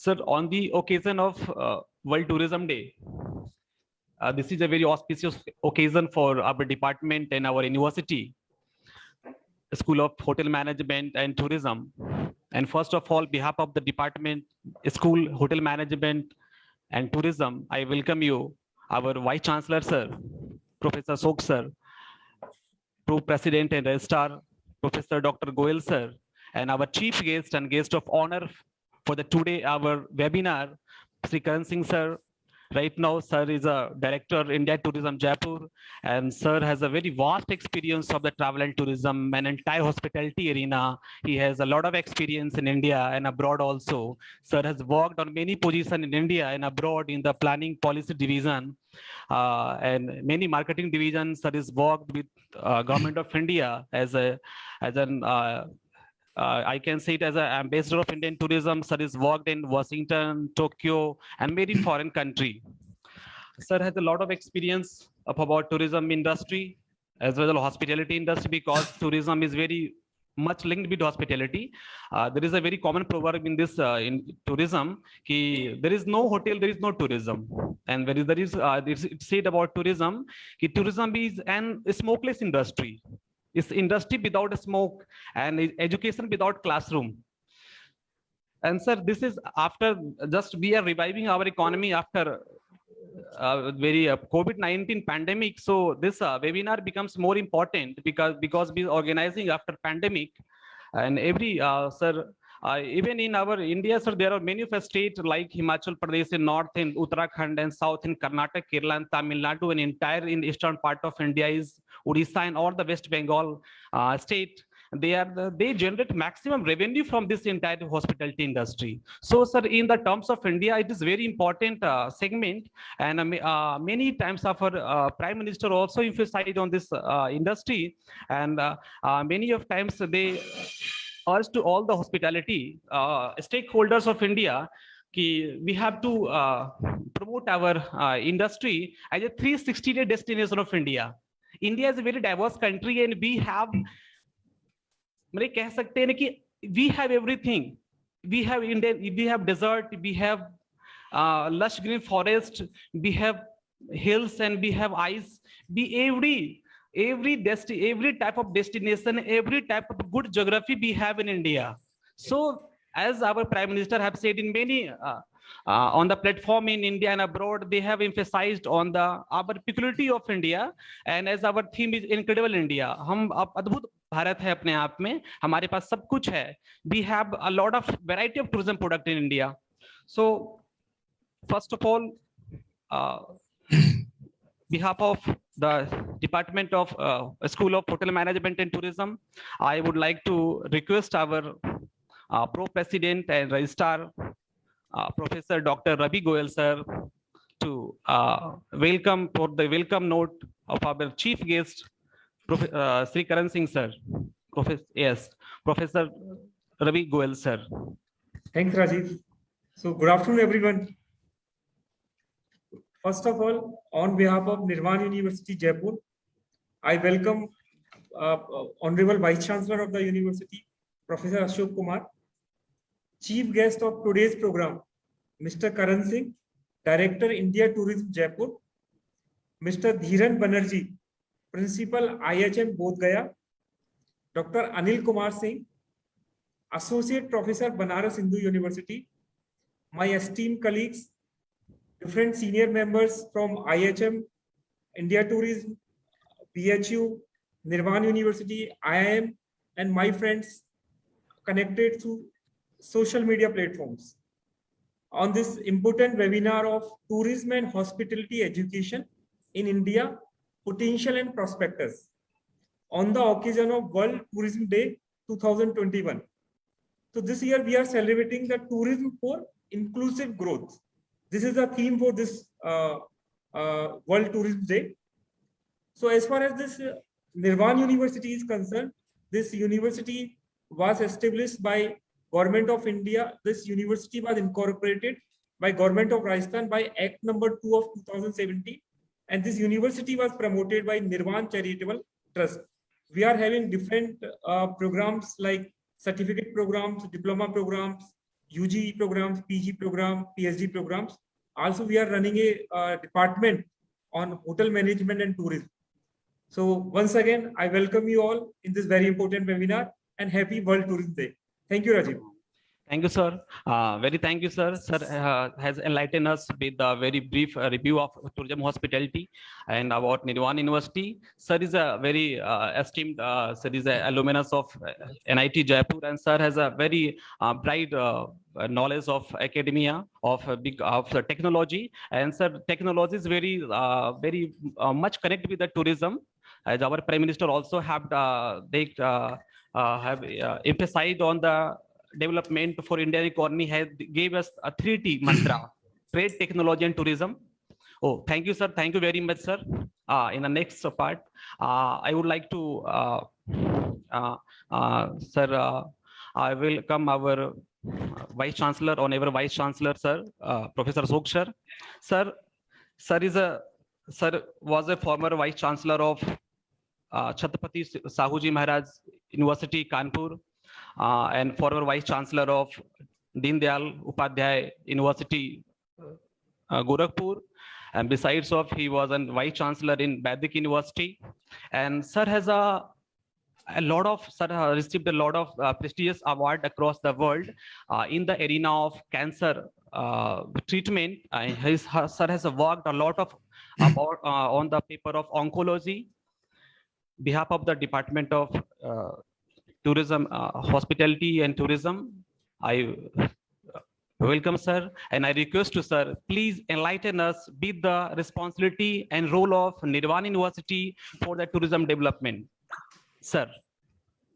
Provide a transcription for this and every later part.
Sir, on the occasion of World Tourism Day, this is a very auspicious occasion for our department and our university, School of Hotel Management and Tourism. And first of all, behalf of the department, School Hotel Management and Tourism, I welcome you, our Vice Chancellor, sir, Professor Sok, sir, Pro President and Registrar, Professor Dr. Goel, sir, and our chief guest and guest of honor for the today our webinar, Sri Karan Singh, sir. Right now, sir is a director India Tourism Jaipur, and sir has a very vast experience of the travel and tourism and entire hospitality arena. He has a lot of experience in India and abroad also. Sir has worked on many positions in India and abroad in the planning policy division and many marketing divisions. Sir has worked with government of India as an I can say it as an ambassador of Indian tourism. Sir has worked in Washington, Tokyo, and many foreign country. Sir has a lot of experience about tourism industry as well as hospitality industry, because tourism is very much linked with hospitality. There is a very common proverb in this in tourism: ki there is no hotel, there is no tourism. And there is it's said about tourism, ki tourism is an smokeless industry. It's industry without smoke and education without classroom. And sir, this is after just we are reviving our economy after very COVID-19 pandemic. So this webinar becomes more important because we are organizing after pandemic, and every sir. Even in our India, sir, there are many of states like Himachal Pradesh in north, in Uttarakhand, and south in Karnataka, Kerala, and Tamil Nadu, and entire in eastern part of India is Odisha and all the West Bengal state. They generate maximum revenue from this entire hospitality industry. So, sir, in the terms of India, it is very important segment, and many times our Prime Minister also emphasized on this industry, and many of times they urge to all the hospitality stakeholders of India, we have to promote our industry as a 360-day destination of India. India is a very diverse country, and we have, we have everything. We have Indian, we have desert, we have lush green forest, we have hills, and we have ice. Every type of destination, every type of good geography we have in India. So as our Prime Minister have said in many on the platform in India and abroad, they have emphasized on our peculiarity of India, and as our theme is Incredible India. हम अद्भुत भारत है अपने आप में, हमारे पास सब कुछ है. We have a lot of variety of tourism product in India. So first of all, behalf of the Department of School of Hotel Management and Tourism, I would like to request our Pro President and Registrar, Professor Dr. Ravi Goel, sir, to welcome for the welcome note of our chief guest, Sri Karan Singh, sir. Professor Ravi Goel, sir. Thanks, Rajiv. So good afternoon, everyone. First of all, on behalf of Nirvan University, Jaipur, I welcome Honorable Vice Chancellor of the University, Professor Ashok Kumar, Chief Guest of today's program, Mr. Karan Singh, Director, India Tourism, Jaipur, Mr. Dhiran Banerjee, Principal, IHM Bodh Gaya, Dr. Anil Kumar Singh, Associate Professor, Banaras Hindu University, my esteemed colleagues, different senior members from IHM, India Tourism, BHU, Nirvan University, IIM, and my friends connected through social media platforms on this important webinar of tourism and hospitality education in India, potential and prospectus on the occasion of World Tourism Day 2021. So this year we are celebrating the tourism for inclusive growth. This is the theme for this World Tourism Day. So as far as this Nirvan University is concerned, this university was established by Government of India. This university was incorporated by Government of Rajasthan by Act number 2 of 2017. And this university was promoted by Nirvan Charitable Trust. We are having different programs like certificate programs, diploma programs, UG programs, PG program, PhD programs. Also, we are running a department on hotel management and tourism. So once again, I welcome you all in this very important webinar and happy World Tourism Day. Thank you, Rajiv. Thank you, sir. Very thank you, sir. Sir has enlightened us with a very brief review of tourism hospitality and about Nirvana University. Sir is a very esteemed, sir is an alumnus of NIT Jaipur, and sir has a very bright knowledge of academia, of the technology. And sir, technology is very, very much connected with the tourism. As our Prime Minister also have emphasized on the development for Indian economy, has gave us a 3T mantra: trade, technology, and tourism. Oh, thank you, sir. Thank you very much, sir. In the next part, I would like to, sir, I will come our Vice Chancellor, Honorable Vice Chancellor, sir, Professor Ashok sir. Sir was a former Vice Chancellor of Chhatrapati Sahuji Maharaj University, Kanpur, and former Vice Chancellor of Deen Dayal Upadhyay University, Gorakhpur. And besides of, he was a Vice Chancellor in Vedic University. And sir has received a lot of prestigious award across the world in the arena of cancer treatment. Sir has worked a lot of about on the paper of oncology. Behalf of the Department of Tourism, Hospitality and Tourism, I welcome sir, and I request to sir, please enlighten us with the responsibility and role of Nirvana University for the tourism development. Sir.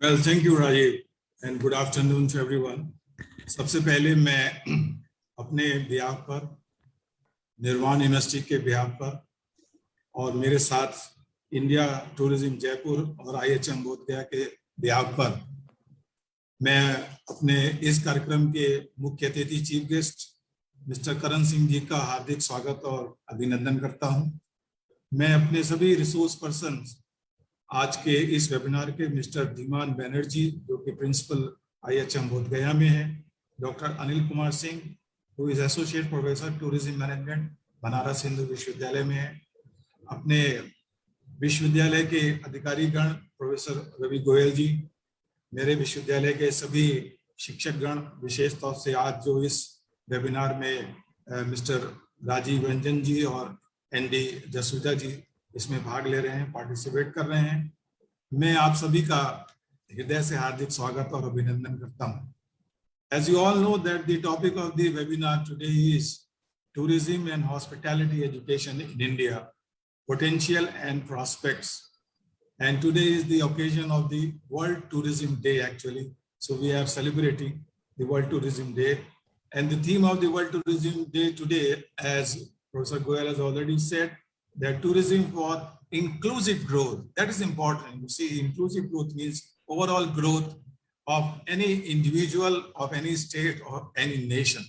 Well, thank you, Rajiv, and good afternoon to everyone. सबसे पहले मैं अपने behalf पर, निर्वाण university के behalf पर, और मेरे साथ इंडिया टूरिज्म जयपुर और IHM बोधगया के बिहाफ पर मैं अपने इस कार्यक्रम के मुख्य अतिथि chief guest mister Karan Singh ji का हार्दिक स्वागत और अभिनंदन करता हूं। मैं अपने सभी रिसोर्स पर्सन आज के इस वेबिनार के मिस्टर धीमान बैनर्जी, जो कि प्रिंसिपल IHM बोधगया में है, doctor Anil Kumar Singh, who is associate professor tourism management, Banaras Hindu विश्वविद्यालय में है, अपने विश्वविद्यालय के अधिकारीगण प्रोफेसर रवि गोयल जी, मेरे विश्वविद्यालय के सभी शिक्षकगण, विशेष तौर से आज जो इस वेबिनार में मिस्टर राजीव रंजन जी और ND जसूजा जी इसमें भाग ले रहे हैं, पार्टिसिपेट कर रहे हैं, मैं आप सभी का हृदय से हार्दिक स्वागत और अभिनंदन करता हूं। As you all know that the topic of the webinar today is tourism and hospitality education in India, potential and prospects. And today is the occasion of the World Tourism Day actually. So we are celebrating the World Tourism Day. And the theme of the World Tourism Day today, as Professor Goyal has already said, that tourism for inclusive growth. That is important. You see, inclusive growth means overall growth of any individual, of any state, or any nation.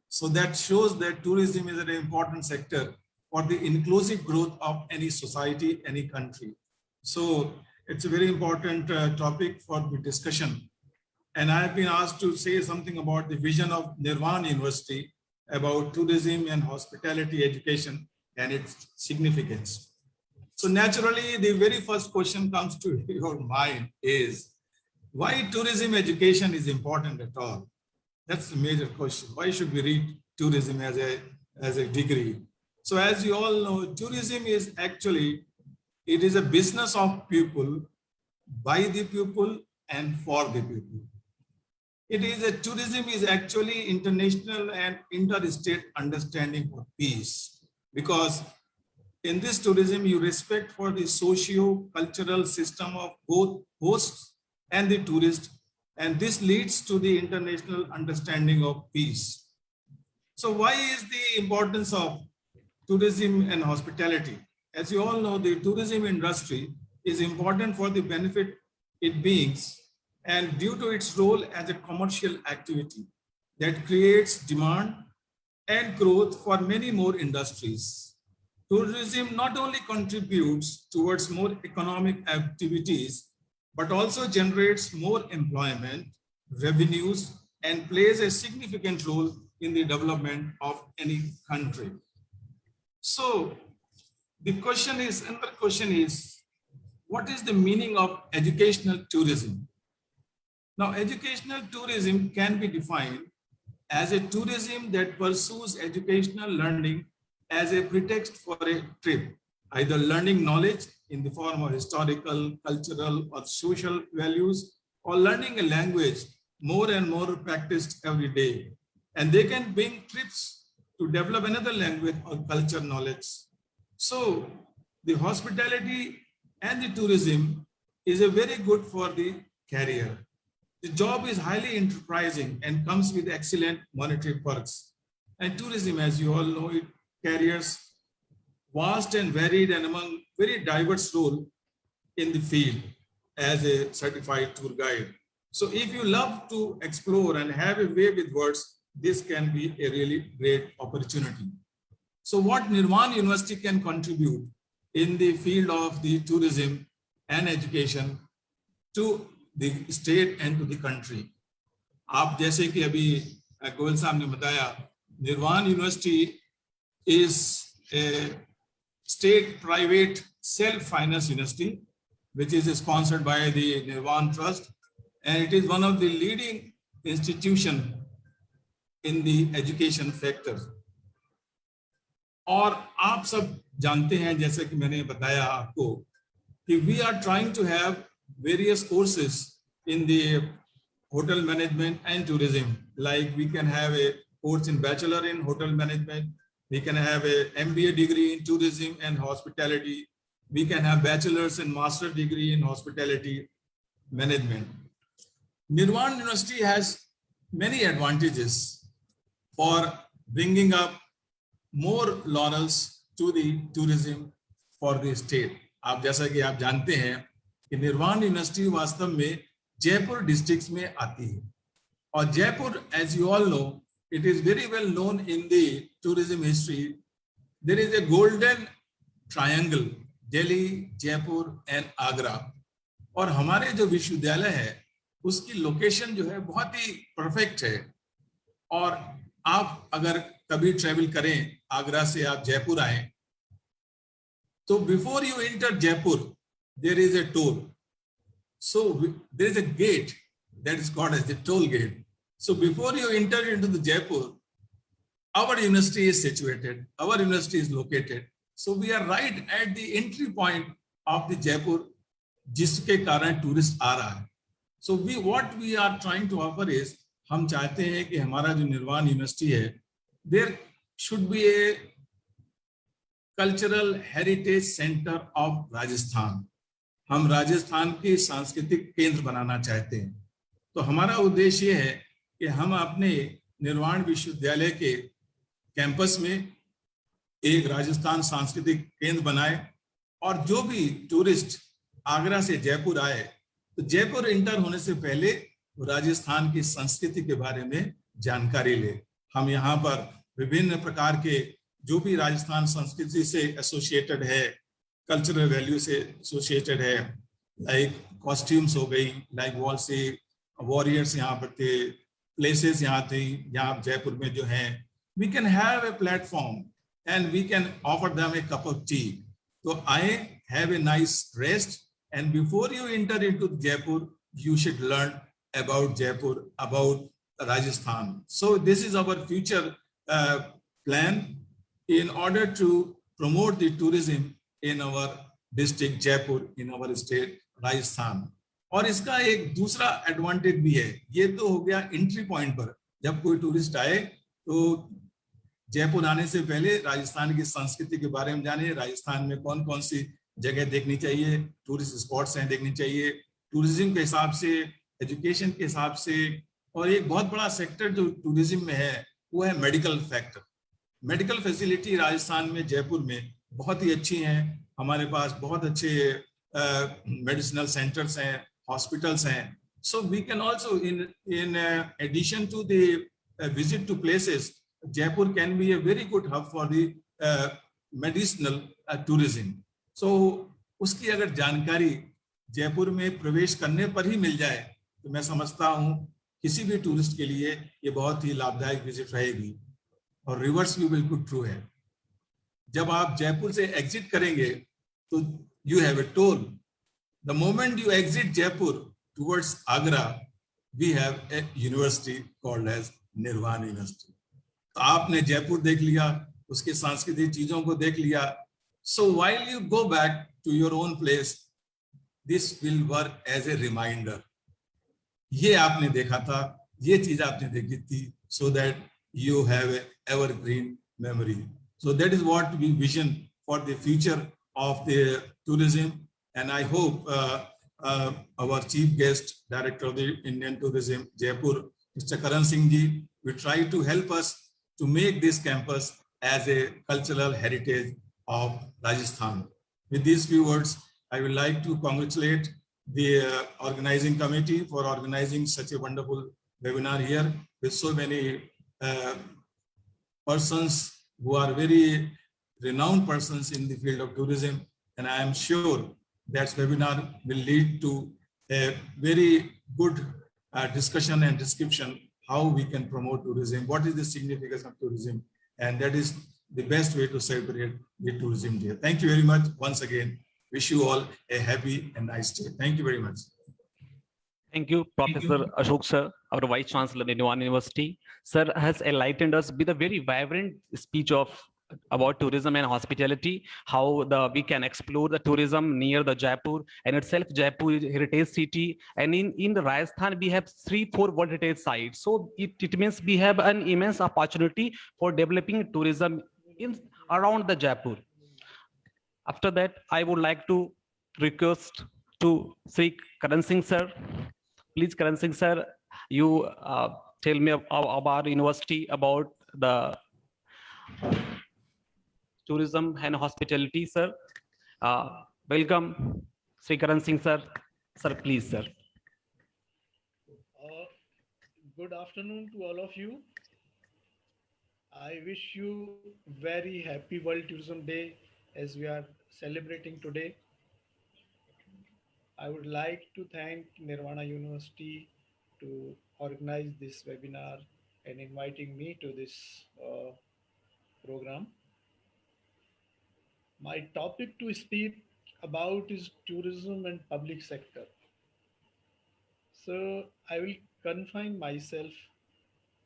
So that shows that tourism is an important sector for the inclusive growth of any society, any country. So it's a very important topic for the discussion. And I have been asked to say something about the vision of Nirvana University about tourism and hospitality education and its significance. So naturally, the very first question comes to your mind is, why tourism education is important at all? That's the major question. Why should we read tourism as a degree? So as you all know, tourism is actually, it is a business of people, by the people, and for the people. Tourism is actually international and interstate understanding of peace, because in this tourism, you respect for the socio-cultural system of both hosts and the tourist, and this leads to the international understanding of peace. So why is the importance of tourism and hospitality? As you all know, the tourism industry is important for the benefit it brings, and due to its role as a commercial activity that creates demand and growth for many more industries. Tourism not only contributes towards more economic activities, but also generates more employment, revenues, and plays a significant role in the development of any country. So the question is, another question is, what is the meaning of educational tourism? Now, educational tourism can be defined as a tourism that pursues educational learning as a pretext for a trip, either learning knowledge in the form of historical, cultural, or social values, or learning a language more and more practiced every day. And they can bring trips to develop another language or culture knowledge. So the hospitality and the tourism is a very good for the career. The job is highly enterprising and comes with excellent monetary perks. And tourism, as you all know, it carries vast and varied and among very diverse role in the field as a certified tour guide. So if you love to explore and have a way with words, this can be a really great opportunity. So what Nirvan University can contribute in the field of the tourism and education to the state and to the country. आप जैसे कि अभी गोयल साहब ने बताया, Nirvan University is a state private self-financed university, which is sponsored by the Nirvan Trust, and it is one of the leading institutions in the education sector. और आप सब जानते हैं, जैसे कि मैंने बताया आपको, कि we are trying to have various courses in the hotel management and tourism. Like we can have a course in bachelor in hotel management, we can have a MBA degree in tourism and hospitality, we can have bachelor's and master degree in hospitality management. Nirvan University has many advantages for bringing up more laurels to the tourism for the state. आप जैसा कि आप जानते हैं कि निर्वाण university वास्तव में जयपुर डिस्ट्रिक्ट में आती है, और Jaipur, as you all know, it is very well known in the tourism history. There is a golden triangle, Delhi, Jaipur and Agra. और हमारे जो विश्वविद्यालय है उसकी लोकेशन जो है बहुत ही परफेक्ट है. और आप अगर कभी ट्रेवल करें, आगरा से आप जयपुर आए, तो before you enter Jaipur there is a toll. So there is a gate that is called as the toll gate. So before you enter into the Jaipur, our university is situated, our university is located. So we are right at the entry point of the Jaipur, जिसके कारण tourist आ रहा है. So what we are trying to offer is, हम चाहते हैं कि हमारा जो निर्वाण यूनिवर्सिटी है, there should be a cultural heritage center of Rajasthan. हम राजस्थान की सांस्कृतिक केंद्र बनाना चाहते हैं. तो हमारा उद्देश्य ये है कि हम अपने निर्वाण विश्वविद्यालय के कैंपस में एक राजस्थान सांस्कृतिक केंद्र बनाए, और जो भी टूरिस्ट आगरा से जयपुर आए तो जयपुर इंटर होने से पहले राजस्थान की संस्कृति के बारे में जानकारी ले. हम यहाँ पर विभिन्न प्रकार के जो भी राजस्थान संस्कृति से एसोसिएटेड है, कल्चरल वैल्यू से एसोसिएटेड है, लाइक कॉस्ट्यूम्स हो गई, लाइक वॉल से वॉरियर्स यहाँ पर थे, प्लेसेस यहाँ थे, यहाँ जयपुर में जो हैं, we can have a platform and we can offer them a cup of tea. तो आए, have a nice rest, and before you enter into Jaipur you should learn about Jaipur, about Rajasthan. So this is our future plan in order to promote the tourism in our district Jaipur, in our state Rajasthan. और इसका एक दूसरा advantage भी है. ये तो हो गया एंट्री पॉइंट पर, जब कोई टूरिस्ट आए तो जयपुर आने से पहले राजस्थान की संस्कृति के बारे में जाने, राजस्थान में कौन कौन सी जगह देखनी चाहिए, टूरिस्ट स्पॉट्स हैं देखनी चाहिए, टूरिज्म के हिसाब से, एजुकेशन के हिसाब से. और एक बहुत बड़ा सेक्टर जो टूरिज्म में है वो है medical factor. Medical facility Rajasthan में जयपुर में बहुत ही अच्छी हैं. हमारे पास बहुत अच्छे मेडिसिनल सेंटर्स हैं, हॉस्पिटल्स हैं. So we can also in addition to the visit to places, Jaipur can be a very good hub for the medicinal tourism. So उसकी अगर जानकारी जयपुर में प्रवेश करने पर ही मिल जाए तो मैं समझता हूं किसी भी टूरिस्ट के लिए ये बहुत ही लाभदायक विजिट रहेगी। और रिवर्स भी बिल्कुल ट्रू है। जब आप जयपुर से एग्जिट करेंगे तो you have a toll. The moment you exit Jaipur towards Agra, we have a university called as Nirvana university. तो आपने जयपुर देख लिया, उसके सांस्कृतिक चीजों को देख लिया। So while you go back to your own place, this will work as a reminder. ये आपने देखा था, ये चीज आपने देखी थी, so that you have a evergreen memory. So that is what we vision for the future of the tourism. And I hope our chief guest, director of the Indian Tourism, Jaipur, Mr. Karan Singh ji, will try to help us to make this campus as a cultural heritage of Rajasthan. With these few words, I would like to congratulate the organizing committee for organizing such a wonderful webinar here with so many persons who are very renowned persons in the field of tourism, and I am sure that webinar will lead to a very good discussion and description how we can promote tourism, what is the significance of tourism, and that is the best way to celebrate the tourism day. Thank you very much once again. Wish you all a happy and nice day. Thank you very much. Thank you, Professor Ashok sir, our Vice Chancellor in Nuwan University. Sir has enlightened us with a very vibrant speech about tourism and hospitality, how we can explore the tourism near the Jaipur, and itself Jaipur is a heritage city, and in the Rajasthan we have 3-4 World Heritage sites. So it means we have an immense opportunity for developing tourism around the Jaipur. After that, I would like to request to Sri Karan Singh sir. Please, Karan Singh sir, you tell me about our university, about the tourism and hospitality, sir. Welcome, Sri Karan Singh sir. Sir, please, sir. Good afternoon to all of you. I wish you very happy World Tourism Day as we are celebrating today. I would like to thank Nirvana University to organize this webinar and inviting me to this program. My topic to speak about is tourism and public sector. So I will confine myself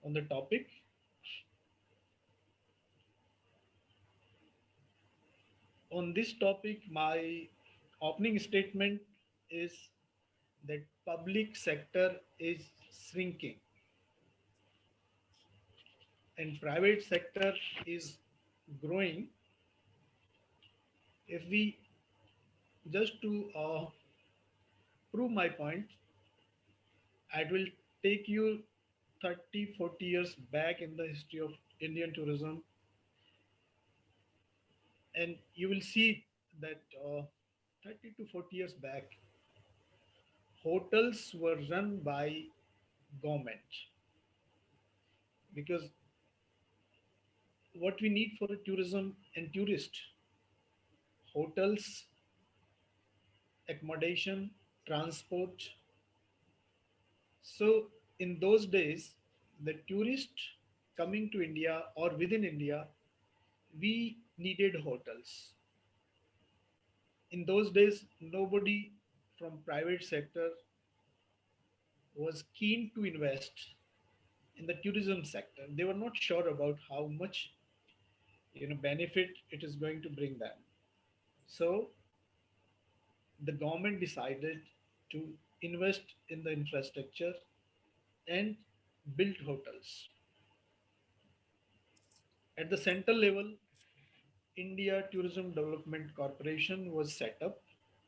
on the topic. On this topic, my opening statement is that public sector is shrinking and private sector is growing. If we just to prove my point, I will take you 30-40 years back in the history of Indian tourism, and you will see that 30 to 40 years back, hotels were run by government, because what we need for a tourism and tourist: hotels, accommodation, transport. So in those days, the tourist coming to India or within India, we needed hotels. In those days, nobody from private sector was keen to invest in the tourism sector. They were not sure about how much benefit it is going to bring them. So the government decided to invest in the infrastructure and build hotels. At the central level, India Tourism Development Corporation was set up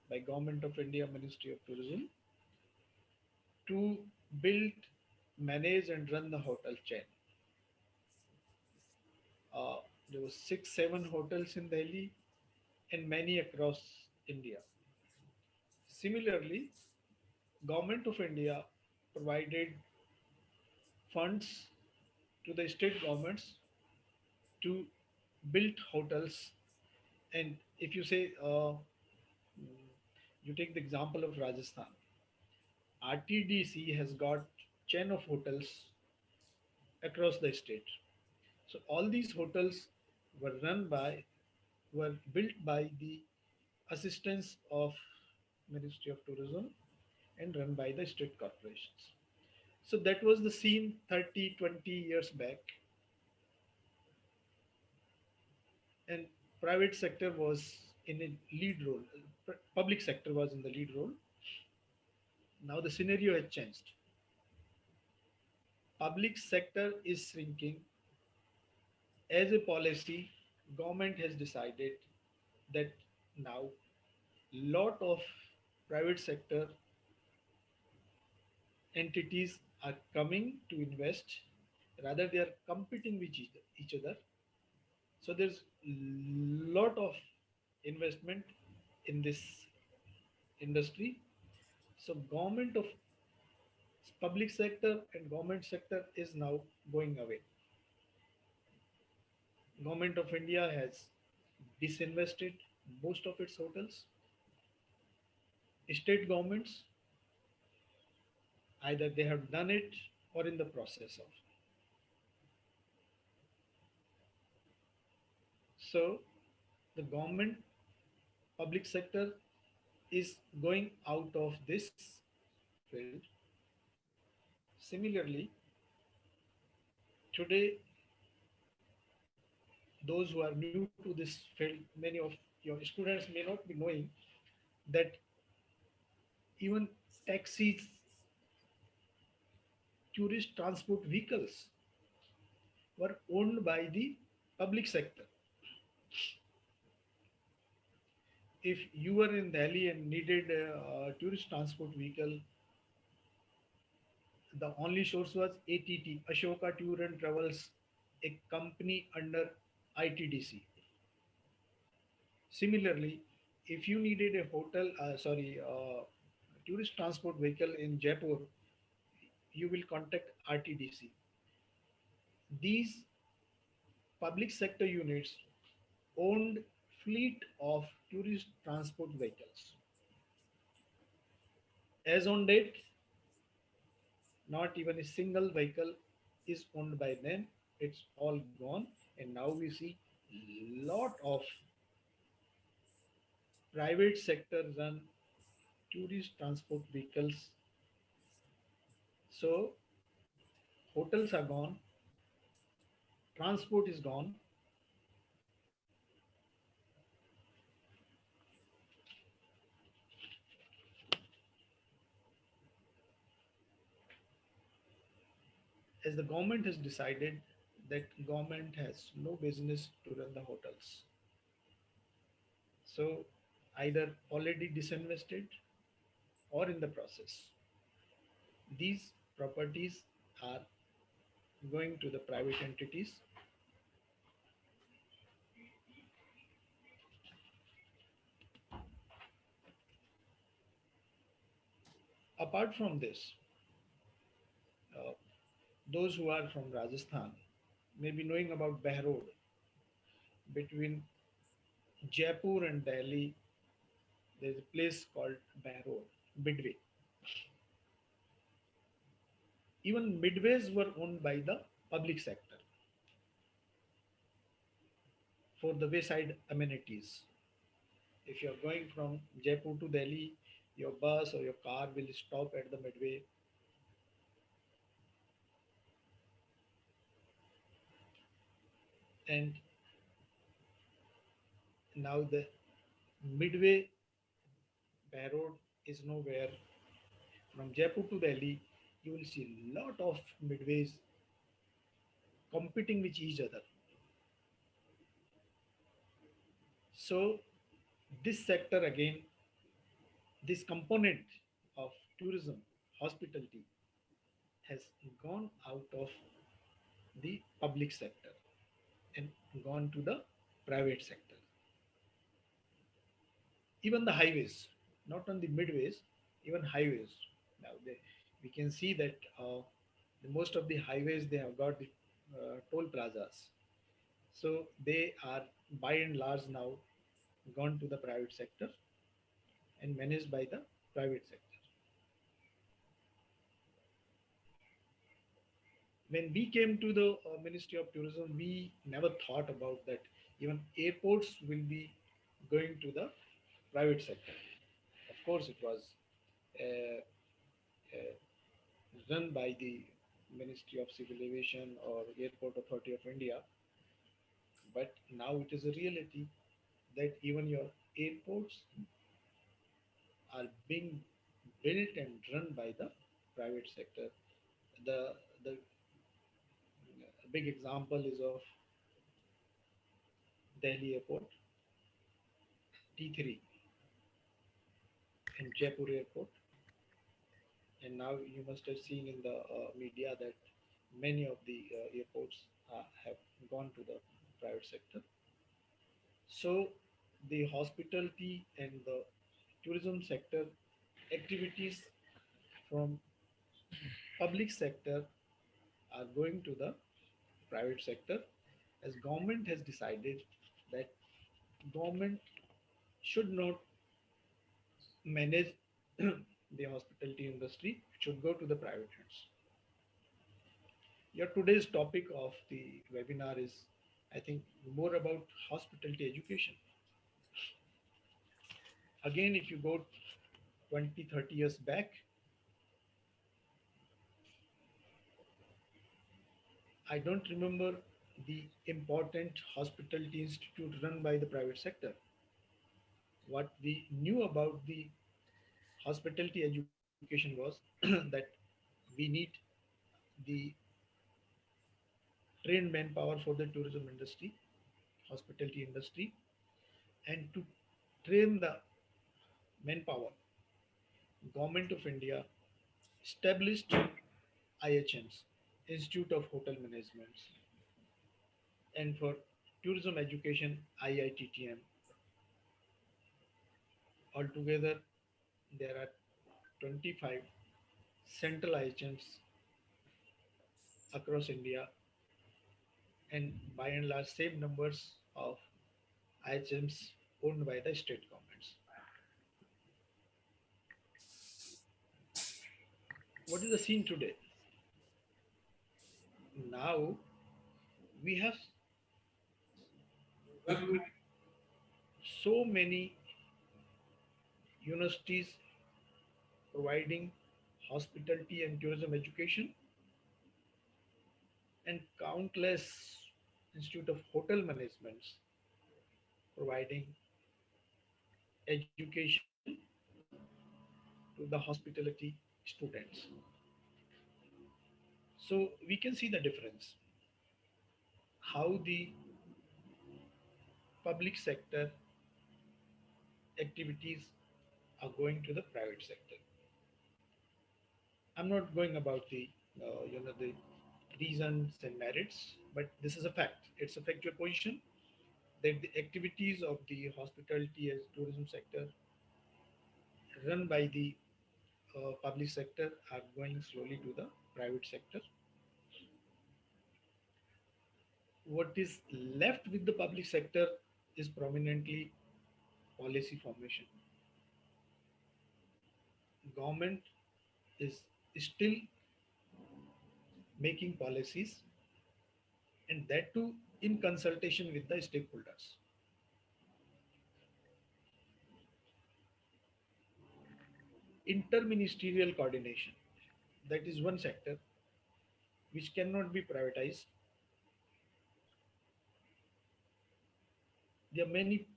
by Government of India, Ministry of Tourism, to build, manage and run the hotel chain. There were 6-7 hotels in Delhi and many across India. Similarly, Government of India provided funds to the state governments to build hotels. And if you say, you take the example of Rajasthan, RTDC has got chain of hotels across the state. So all these hotels were were built by the assistance of Ministry of Tourism and run by the state corporations. So that was the scene 30, 20 years back. And private sector was in a lead role. Public sector was in the lead role. Now the scenario has changed. Public sector is shrinking. As a policy, government has decided that now lot of private sector entities are coming to invest, rather they are competing with each other. So there's lot of investment in this industry. So government of public sector and government sector is now going away. Government of India has disinvested most of its hotels. State governments, either they have done it or in the process of. So the government public sector is going out of this field. Similarly, today, those who are new to this field, many of your students may not be knowing that even taxis, tourist transport vehicles were owned by the public sector. If you were in Delhi and needed a tourist transport vehicle, the only source was ATT, Ashoka Tour and Travels, a company under ITDC. Similarly, if you needed a tourist transport vehicle in Jaipur, you will contact RTDC. These public sector units owned fleet of tourist transport vehicles. As on date, not even a single vehicle is owned by them. It's all gone, and now we see lot of private sector run tourist transport vehicles. So hotels are gone, transport is gone. As the government has decided that government has no business to run the hotels. So either already disinvested or in the process. These properties are going to the private entities. Apart from this, uh, those who are from Rajasthan may be knowing about Behrod. Between Jaipur and Delhi, there is a place called Behrod, Midway. Even midways were owned by the public sector for the wayside amenities. If you are going from Jaipur to Delhi, your bus or your car will stop at the midway. And now the midway Behrod is nowhere. From Jaipur to Delhi, you will see a lot of midways competing with each other. So this sector again, this component of tourism, hospitality has gone out of the public sector and gone to the private sector. Even the highways, not on the midways, even highways. Now we can see that most of the highways they have got the toll plazas. So they are by and large now gone to the private sector and managed by the private sector. when we came to the Ministry of Tourism, we never thought about that even airports will be going to the private sector. Of course, it was uh, uh, run by the Ministry of Civil Aviation or Airport Authority of India, but now it is a reality that even your airports are being built and run by the private sector. The big example is of Delhi Airport, T3, and Jaipur Airport. And now you must have seen in the media that many of the airports have gone to the private sector. So the hospitality and the tourism sector activities from public sector are going to the private sector, as government has decided that government should not manage the hospitality industry, should go to the private hands. Your today's topic of the webinar is, I think, more about hospitality education. Again, if you go 20, 30 years back, I don't remember the important hospitality institute run by the private sector. What we knew about the hospitality education was that we need the trained manpower for the tourism industry, hospitality industry, and to train the manpower, Government of India established IHMs, Institute of Hotel Management, and for tourism education, IITTM. Altogether, there are 25 central IHMs across India, and by and large, same numbers of IHMs owned by the state governments. What is the scene today? Now we have so many universities providing hospitality and tourism education, and countless institute of hotel managements providing education to the hospitality students. So we can see the difference, how the public sector activities are going to the private sector. I'm not going about the the reasons and merits, but this is a fact. It's a factual position that the activities of the hospitality as tourism sector run by the public sector are going slowly to the private sector. What is left with the public sector is prominently policy formation. Government is still making policies, and that too in consultation with the stakeholders. Interministerial coordination, that is one sector which cannot be privatized. There are many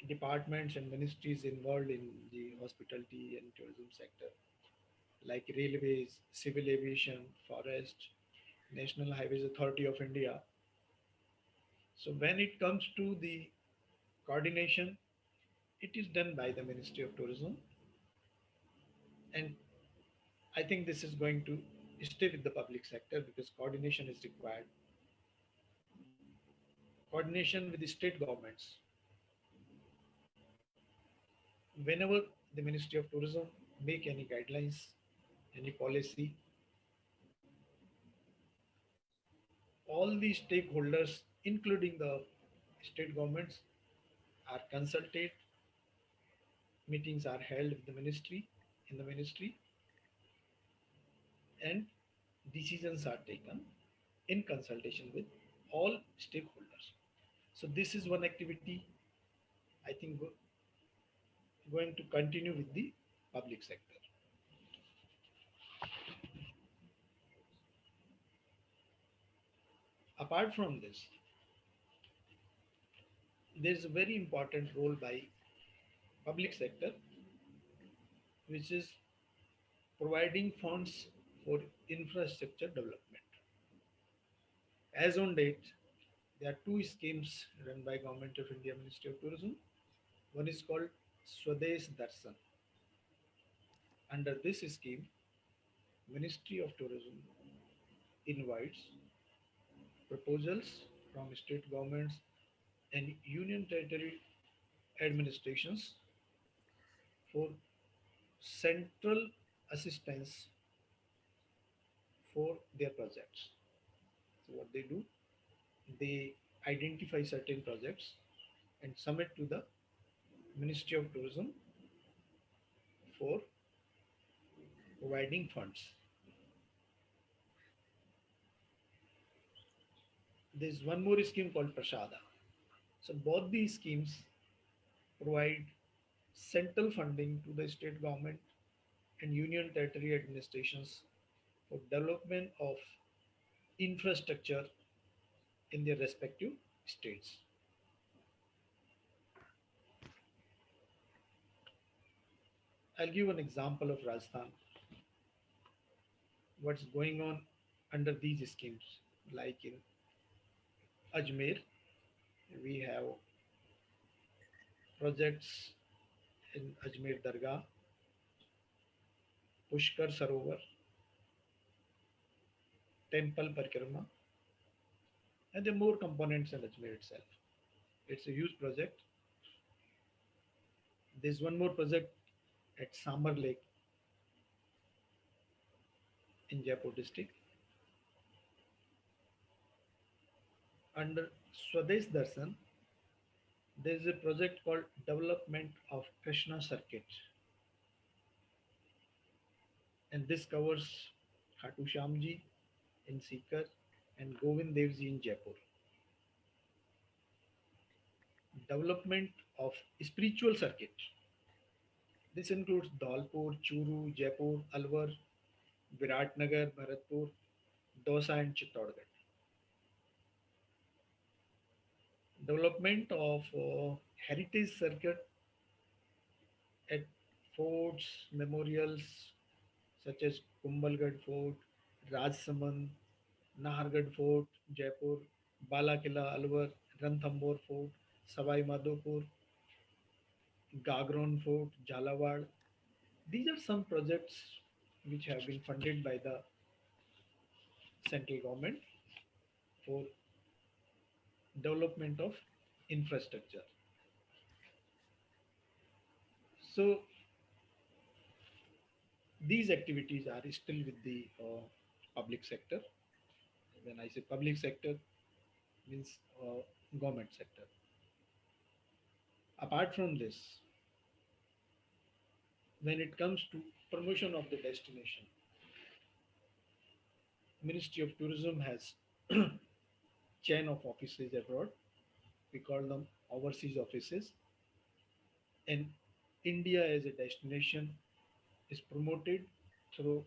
departments and ministries involved in the hospitality and tourism sector, like railways, civil aviation, forest, National Highways Authority of India. So when it comes to the coordination, it is done by the Ministry of Tourism, and I think this is going to stay with the public sector because coordination is required. Coordination with the state governments. Whenever the Ministry of Tourism make any guidelines, any policy, all the stakeholders, including the state governments, are consulted. Meetings are held with the ministry, in the ministry, and decisions are taken in consultation with all stakeholders. So this is one activity I think going to continue with the public sector. Apart from this, there is a very important role by public sector, which is providing funds for infrastructure development. As on date, there are two schemes run by Government of India Ministry of Tourism. One is called Swadesh Darshan. Under this scheme, Ministry of Tourism invites proposals from state governments and union territory administrations for central assistance for their projects. So what they do, they identify certain projects and submit to the Ministry of Tourism for providing funds. There's one more scheme called Prashada. So both these schemes provide central funding to the state government and union territory administrations for development of infrastructure in their respective states. I'll give an example of Rajasthan. What's going on under these schemes? Like in Ajmer, we have projects in Ajmer Dargah, Pushkar Sarovar, Temple Parikrama, and there are more components in Ajmer itself. It's a huge project. There's one more project at Sambar Lake in Jaipur district. Under Swadesh Darshan, there is a project called Development of Krishna Circuit. And this covers Khatu Shyamji in Sikar and Govind Dev Ji in Jaipur. Development of spiritual circuit. This includes Dhalpur, Churu, Jaipur, Alwar, Viratnagar, Bharatpur, Dausa and Chittorgarh. Development of heritage circuit at forts, memorials such as Kumbhalgarh Fort, Rajsamand, Nahargarh Fort, Jaipur, Bala Killa, Alwar, Ranthambore Fort, Savai Madhopur, Gagron Fort, Jhalawad. These are some projects which have been funded by the central government for development of infrastructure. So these activities are still with the public sector. When I say public sector, means government sector. Apart from this, when it comes to promotion of the destination, Ministry of Tourism has chain of offices abroad. We call them overseas offices. And India as a destination is promoted through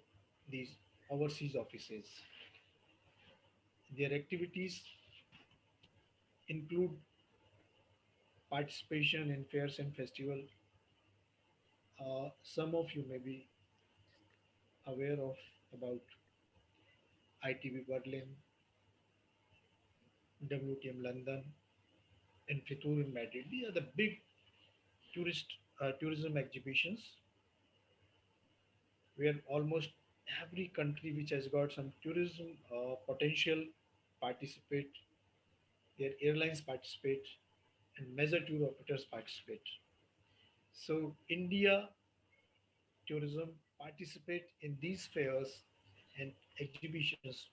these overseas offices. Their activities include participation in fairs and festivals. Some of you may be aware of about ITB Berlin, WTM London, and Fitur in Madrid. These are the big tourism exhibitions where almost every country which has got some tourism potential participate, their airlines participate, and major tour operators participate. So India tourism participate in these fairs and exhibitions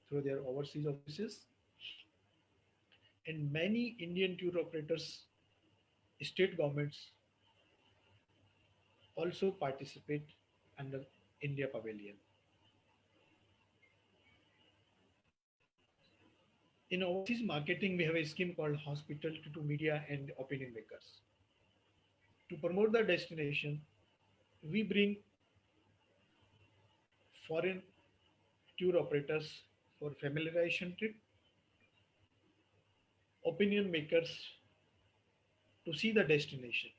through their overseas offices. And many Indian tour operators, state governments also participate under India Pavilion. In overseas marketing, we have a scheme called Hospitality to Media and Opinion Makers. To promote the destination, we bring foreign tour operators for familiarization trip, opinion makers to see the destination.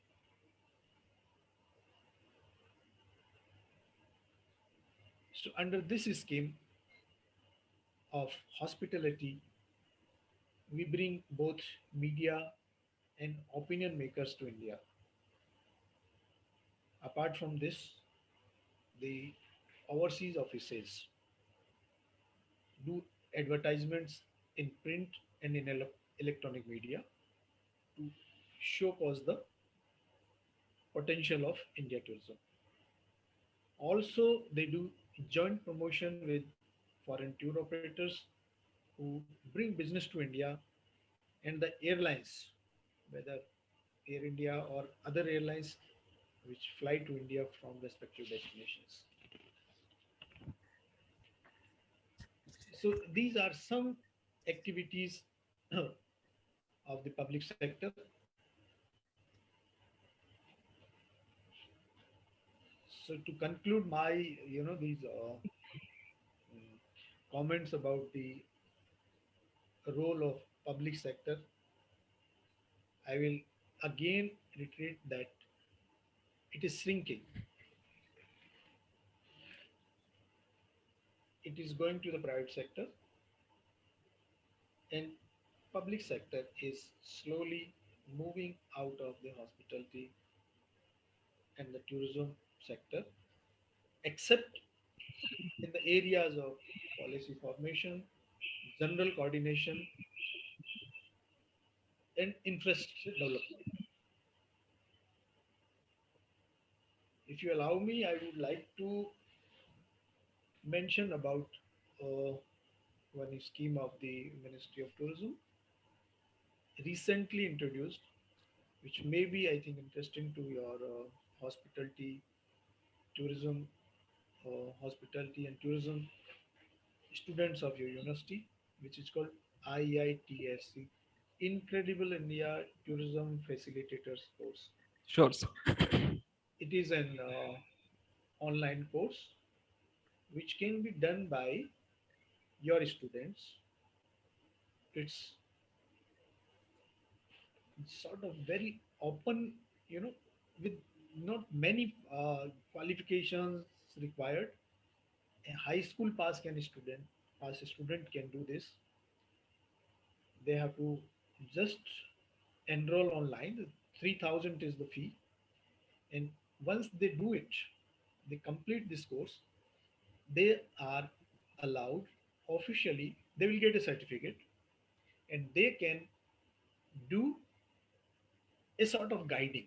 So under this scheme of hospitality, we bring both media and opinion makers to India. Apart from this, the overseas offices do advertisements in print and in electronic media to showcase the potential of India tourism. Also, they do joint promotion with foreign tour operators who bring business to India, and the airlines, whether Air India or other airlines which fly to India from respective destinations. So these are some activities of the public sector. So to conclude my, these comments about the role of public sector, I will again reiterate that it is shrinking. It is going to the private sector, and public sector is slowly moving out of the hospitality and the tourism sector, except in the areas of policy formation, general coordination, and infrastructure development. If you allow me, I would like to mention about one scheme of the Ministry of Tourism recently introduced, which may be, I think, interesting to your hospitality, tourism, hospitality and tourism students of your university, which is called IITSC, Incredible India Tourism Facilitators Course. Sure, sir. It is an online course which can be done by your students. It's sort of very open, with not many qualifications required. A high school pass student can do this. They have to just enroll online. 3,000 is the fee, and once they do it, they complete this course, they are allowed officially, they will get a certificate, and they can do a sort of guiding.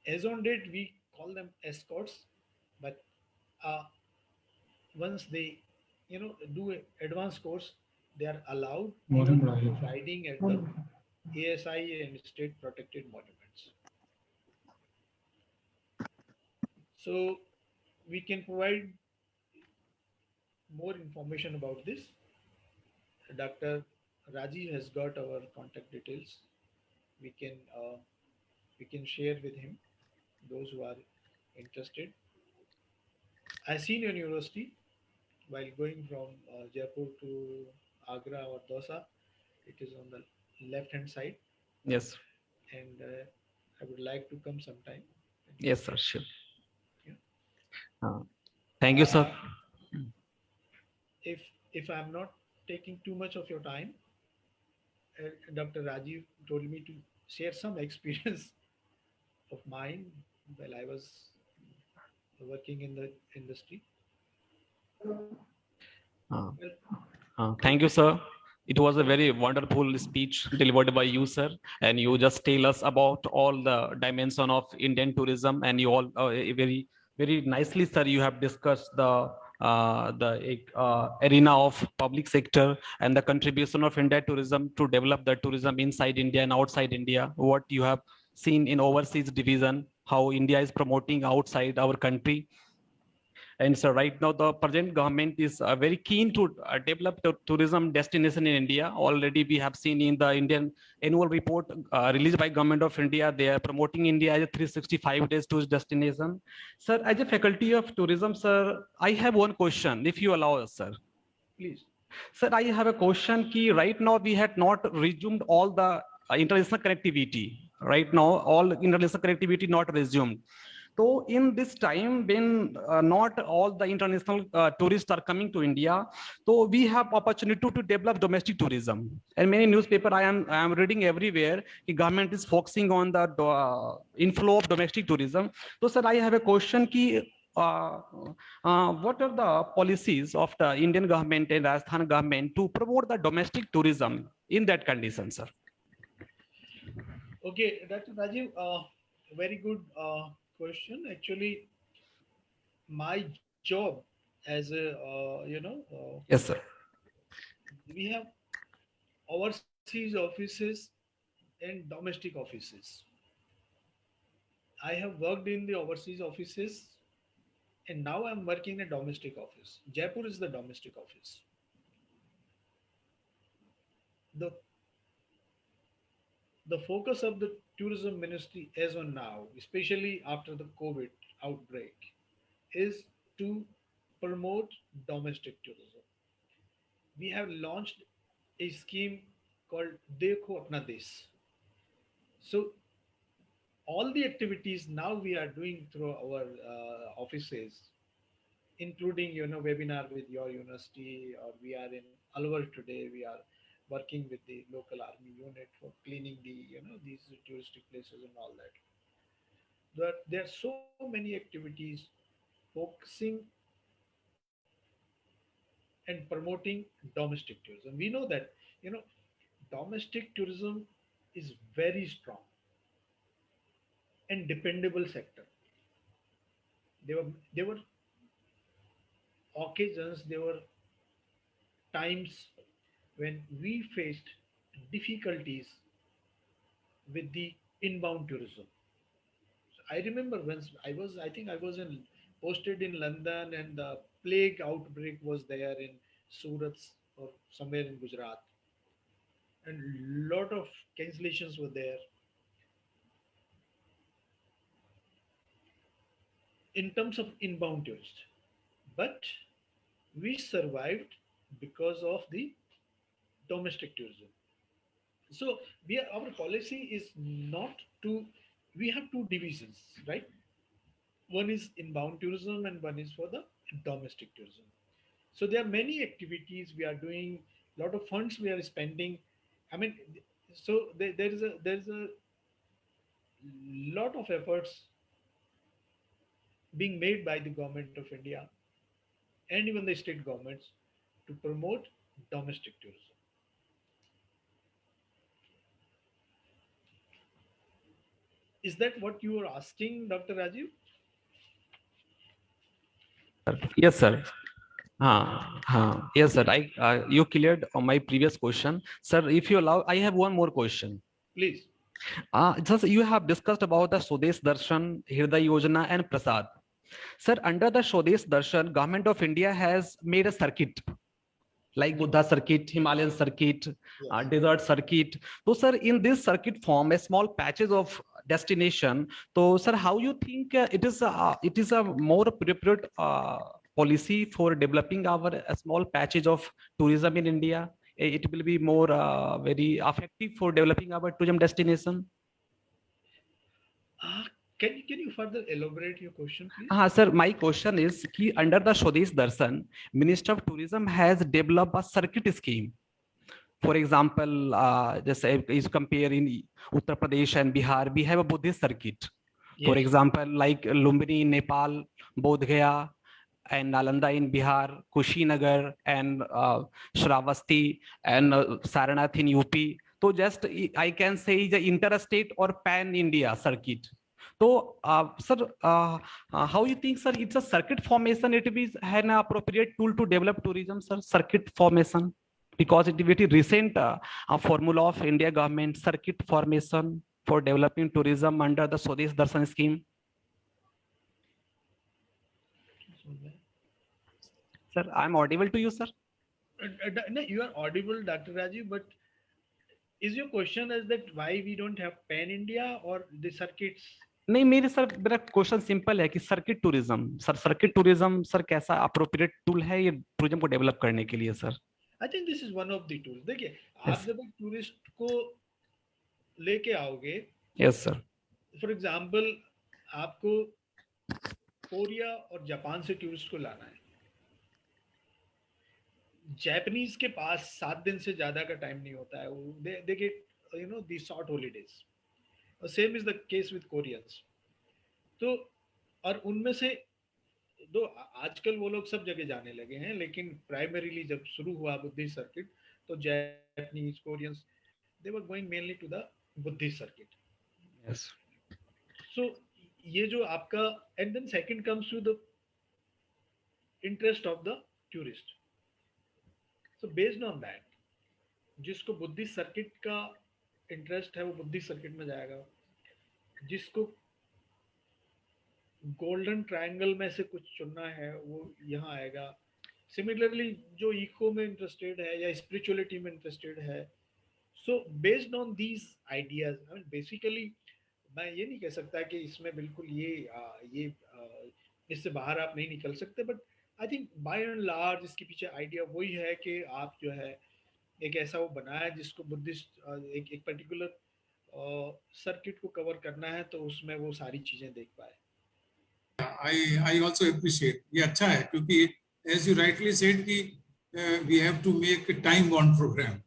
As on date, we call them escorts, but once they do an advanced course, they are allowed even guiding at the ASI and state protected monuments. So we can provide more information about this. Dr. Rajiv has got our contact details. We can share with him those who are interested. I seen your university while going from Jaipur to Agra or Dosa. It is on the left hand side, Yes. and I would like to come sometime. Yes, sir. Sure. Yeah. Thank you, sir. If I'm not taking too much of your time, Dr. Rajiv told me to share some experience of mine while I was working in the industry. Thank you, sir. It was a very wonderful speech delivered by you, sir. And you just tell us about all the dimension of Indian tourism, and you all very, very nicely, sir, you have discussed the arena of public sector and the contribution of India tourism to develop the tourism inside India and outside India. What you have seen in overseas division, how India is promoting outside our country. And so right now the present government is very keen to develop the tourism destination in India. Already we have seen in the Indian annual report released by Government of India, they are promoting India as a 365 days tourist destination. Sir, as a faculty of tourism, sir, I have one question, if you allow us, sir. Please. Sir, I have a question. Key right now we had not resumed all the international connectivity. Right now, all international connectivity not resumed. So in this time when not all the international tourists are coming to India, so we have opportunity to develop domestic tourism. And many newspaper I am reading everywhere, the government is focusing on the inflow of domestic tourism. So sir, I have a question. What are the policies of the Indian government and Rajasthan government to promote the domestic tourism in that condition, sir? Okay, Dr. Rajiv, very good question. Actually, my job as a, Yes, sir. we have overseas offices and domestic offices. I have worked in the overseas offices and now I'm working in a domestic office. Jaipur is the domestic office. The focus of the tourism ministry as on now, especially after the COVID outbreak, is to promote domestic tourism. We have launched a scheme called Dekho Apna Desh. So all the activities now we are doing through our offices, including webinar with your university, or we are in Alwar today. We are working with the local army unit for cleaning these touristic places and all that. But there are so many activities focusing and promoting domestic tourism. We know that domestic tourism is very strong and dependable sector. There were occasions, there were times when we faced difficulties with the inbound tourism. So I remember when I was posted in London, and the plague outbreak was there in Surat or somewhere in Gujarat, and lot of cancellations were there. In terms of inbound tourists, but we survived because of the domestic tourism. So our policy is not to, we have two divisions, right? One is inbound tourism and one is for the domestic tourism. So there are many activities we are doing, lot of funds we are spending. I mean, so there's a lot of efforts being made by the government of India and even the state governments to promote domestic tourism. Is that what you are asking, Dr. Rajiv? Yes, sir. Yes, sir. You cleared on my previous question, sir. If you allow, I have one more question. Please. Just you have discussed about the Swadesh Darshan, Hriday Yojana, and Prasad. Sir, under the Swadesh Darshan, Government of India has made a circuit, like Buddha circuit, Himalayan circuit, desert circuit. So, sir, in this circuit form, a small patches of destination. So, sir, how you think it is a more appropriate policy for developing our small patches of tourism in India? It will be more very effective for developing our tourism destination. Can you further elaborate your question, please? Sir, my question is, under the Swadesh Darshan, Minister of Tourism has developed a circuit scheme. For example, just is compare in Uttar Pradesh and Bihar, we have a Buddhist circuit. Yes. For example, like Lumbini in Nepal, Bodh Gaya, and Nalanda in Bihar, Kushinagar, and Shravasti, and Saranath in UP. So just I can say the interstate or pan-India circuit. So, sir, how you think, sir, it's a circuit formation, it is an appropriate tool to develop tourism, sir, circuit formation? Because it is very recent formula of India government, circuit formation for developing tourism under the Swadesh Darshan scheme. Sir, I'm audible to you, sir. No, you are audible, Dr. Rajiv, but is your question is that why we don't have Pan India or the circuits? नहीं मेरा question simple है कि circuit tourism sir कैसा appropriate tool है ये tourism को develop करने के लिए sir? I think this is one of the tools. देखिए, Yes. आप जब एक टूरिस्ट को लेके आओगे, यस सर. फॉर एग्जांपल आपको कोरिया और जापान से टूरिस्ट को लाना है. जापानीज के पास 7 दिन से ज्यादा का टाइम नहीं होता है. They get the short holidays. Same is the case with Koreans. तो और उनमें से दो आजकल वो लोग सब जगह जाने लगे हैं, लेकिन प्राइमरीली जब शुरू हुआ बुद्धिस्ट सर्किट तो Japanese Koreans they were going mainly to the Buddhist circuit. Yes. So ये जो आपका and then second comes to the interest of the tourist. So based on that, जिसको बुद्धिस्ट सर्किट का interest है वो Buddhist circuit में जाएगा. जिसको गोल्डन ट्रायंगल में से कुछ चुनना है वो यहाँ आएगा. सिमिलरली जो इको में इंटरेस्टेड है या स्पिरिचुअलिटी में इंटरेस्टेड है. सो based on these ideas, I mean basically मैं ये नहीं कह सकता कि इसमें बिल्कुल ये इससे बाहर आप नहीं निकल सकते, but I think by and large इसके पीछे आइडिया वही है कि आप जो है एक ऐसा वो बनाया जिसको बुद्धिस्ट एक पर्टिकुलर सर्किट को कवर करना है, तो उसमें वो सारी चीजें देख पाए. I also appreciate. ये अच्छा है क्योंकि as you rightly said कि we have to make a time bound program.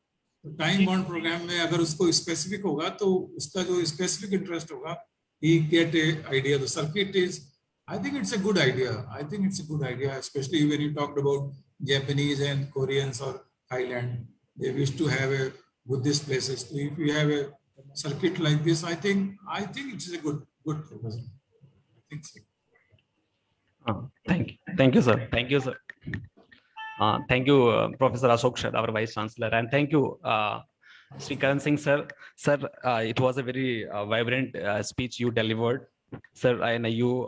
Time bound program में अगर उसको स्पेसिफिक होगा तो उसका जो स्पेसिफिक इंटरेस्ट होगा he get a idea. The circuit is, I think it's a good idea. I think it's a good idea, especially when you talked about Japanese and Koreans or Thailand. They wish to have a Buddhist places. So if you have a circuit like this, I think it is a good proposal. I think so. Thank you, sir. Thank you, sir. Thank you, Professor Ashok Shah, our Vice Chancellor, and thank you, Sri Karan Singh, sir. Sir, it was a very vibrant speech you delivered, sir, and you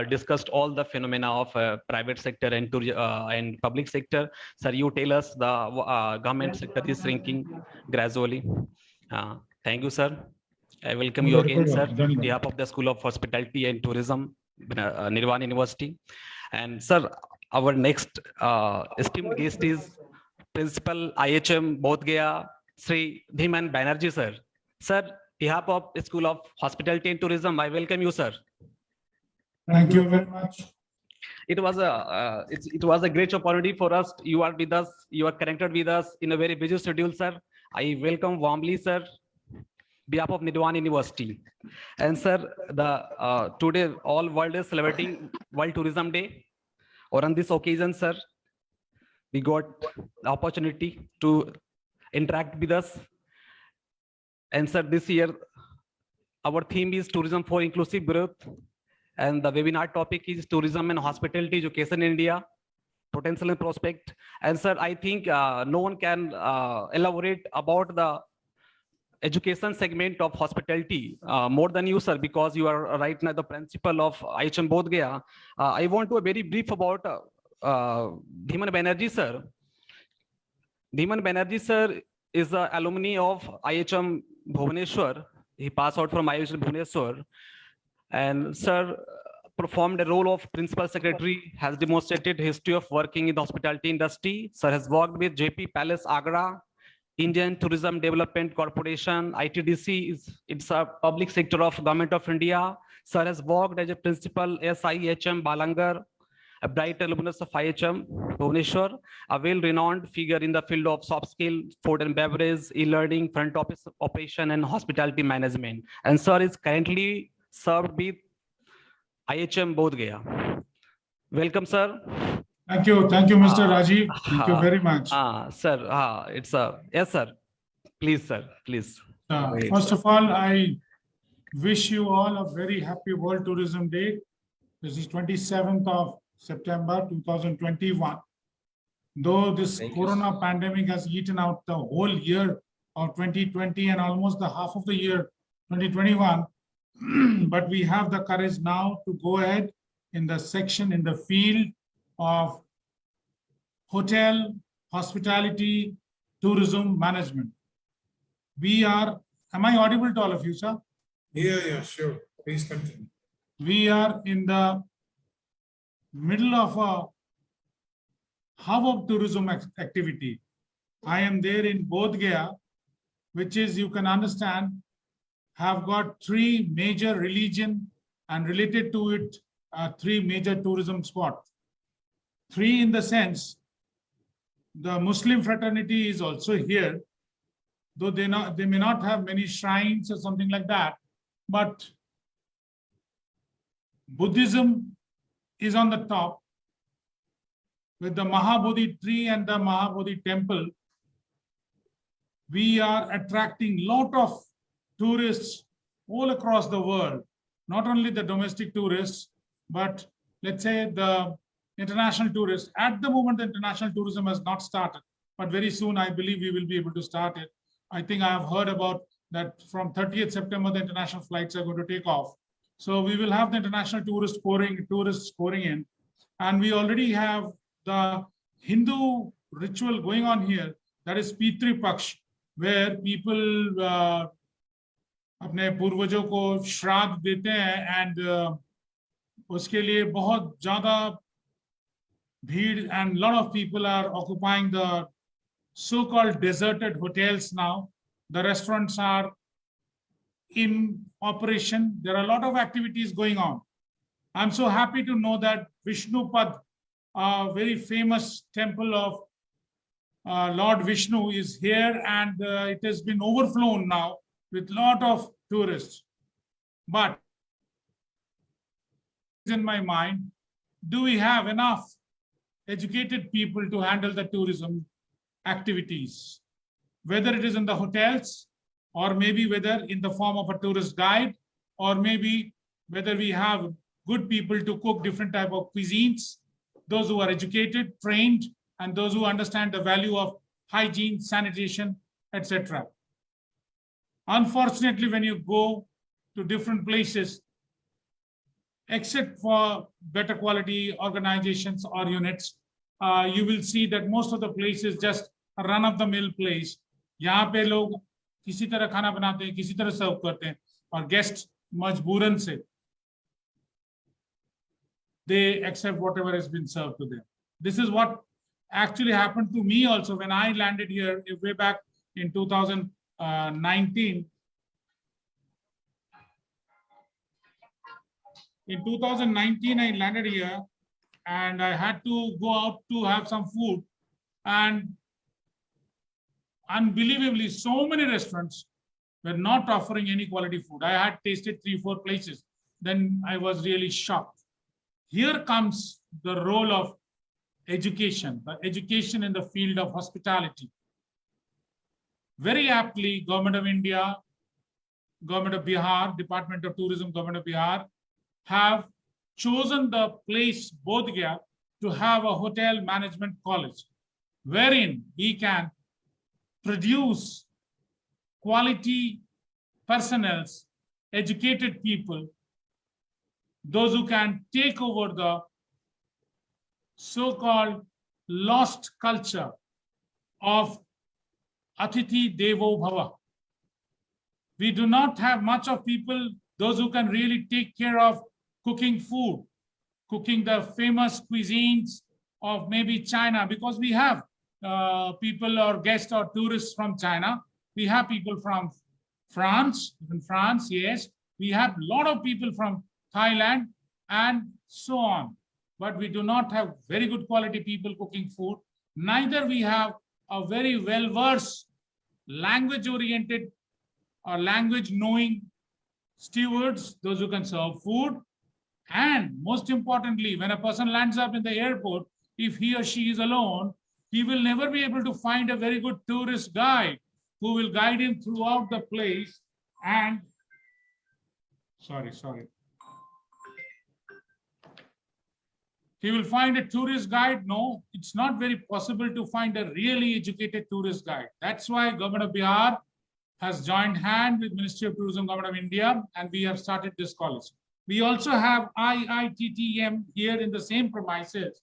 discussed all the phenomena of private sector and public sector. Sir, you tell us the government sector is shrinking gradually. Thank you, sir. I welcome you again, sir, on behalf of the School of Hospitality and Tourism, Nirvana University. And sir, our next esteemed guest is Principal IHM Bodh Gaya, Sri Dhiman Banerjee, sir. Sir, behalf of the School of Hospitality and Tourism, I welcome you, sir. Thank you very much. It was a great opportunity for us. You are with us. You are connected with us in a very busy schedule, sir. I welcome warmly, sir, behalf of Nirvana University. And sir, today all world is celebrating World Tourism Day. Or on this occasion, sir, we got the opportunity to interact with us. And sir, this year, our theme is Tourism for Inclusive Growth. And the webinar topic is Tourism and Hospitality Education in India, Potential and Prospect. And sir, I think no one can elaborate about the education segment of hospitality more than you, sir, because you are right now the principal of IHM Bodh Gaya. I want to be very brief about Dhiman Banerjee, sir. Dhiman Banerjee, sir, is an alumni of IHM Bhubaneswar. He passed out from IHM Bhubaneswar, and sir performed a role of principal secretary, has demonstrated history of working in the hospitality industry. Sir has worked with JP Palace Agra, Indian Tourism Development Corporation, ITDC, it's a public sector of Government of India. Sir has worked as a principal SIHM Balangar, a bright alumnus of IHM Bhubaneswar, a well-renowned figure in the field of soft skill, food and beverage, e-learning, front office operation, and hospitality management. And sir is currently served with IHM Bodh Gaya. Welcome, sir. Thank you, Mr. Rajiv. Thank you very much. Sir, it's a yes, sir. Please, sir, please. First of all, I wish you all a very happy World Tourism Day. This is 27th of September 2021. Though this corona pandemic has eaten out the whole year of 2020 and almost the half of the year 2021, but we have the courage now to go ahead in the section, in the field of hotel, hospitality, tourism management. We are, am I audible to all of you, sir? Yeah, sure. Please continue. We are in the middle of a hub of tourism activity. I am there in Bodh Gaya, which is, you can understand, have got three major religion and related to it, three major tourism spots. Three in the sense, the Muslim fraternity is also here, though they may not have many shrines or something like that, but Buddhism is on the top with the Mahabodhi tree and the Mahabodhi temple. We are attracting a lot of tourists all across the world, not only the domestic tourists, but let's say the international tourists. At the moment, the international tourism has not started, but very soon I believe we will be able to start it. I think I have heard about that from 30th September, the international flights are going to take off. So we will have the international tourists pouring in. And we already have the Hindu ritual going on here, that is Pitri Paksh, where people अपने पूर्वजों को श्राद्ध देते हैं and उसके लिए बहुत ज़्यादा भीड़ and lot of people are occupying the so-called deserted hotels now. The restaurants are in operation. There are a lot of activities going on. I'm so happy to know that Vishnupad, a very famous temple of Lord Vishnu, is here, and it has been overflown now with a lot of tourists. But in my mind, do we have enough educated people to handle the tourism activities, whether it is in the hotels, or maybe whether in the form of a tourist guide, or maybe whether we have good people to cook different type of cuisines, those who are educated, trained, and those who understand the value of hygiene, sanitation, etc. Unfortunately, when you go to different places, except for better quality organizations or units, you will see that most of the places just a run-of-the-mill place. यहाँ पे लोग किसी तरह खाना बनाते हैं, किसी तरह सर्व करते हैं, और गेस्ट मजबूरन से they accept whatever has been served to them. This is what actually happened to me also when I landed here way back in 2019. In 2019, I landed here and I had to go out to have some food, and unbelievably, so many restaurants were not offering any quality food. I had tasted 3-4 places. Then I was really shocked. Here comes the role of education, the education in the field of hospitality. Very aptly, Government of India, Government of Bihar, Department of Tourism, Government of Bihar, have chosen the place, Bodh Gaya, to have a hotel management college, wherein we can produce quality personnel, educated people, those who can take over the so-called lost culture of Atithi Devo Bhava. We do not have much of people, those who can really take care of cooking food, cooking the famous cuisines of maybe China, because we have people or guests or tourists from China. We have people from France, yes. We have a lot of people from Thailand and so on. But we do not have very good quality people cooking food. Neither we have a very well-versed, language-oriented or language-knowing stewards, those who can serve food. And most importantly, when a person lands up in the airport, if he or she is alone, he will never be able to find a very good tourist guide who will guide him throughout the place. And sorry. He will find a tourist guide. No, it's not very possible to find a really educated tourist guide. That's why Government of Bihar has joined hand with Ministry of Tourism, Government of India, and we have started this college. We also have IITTM here in the same premises.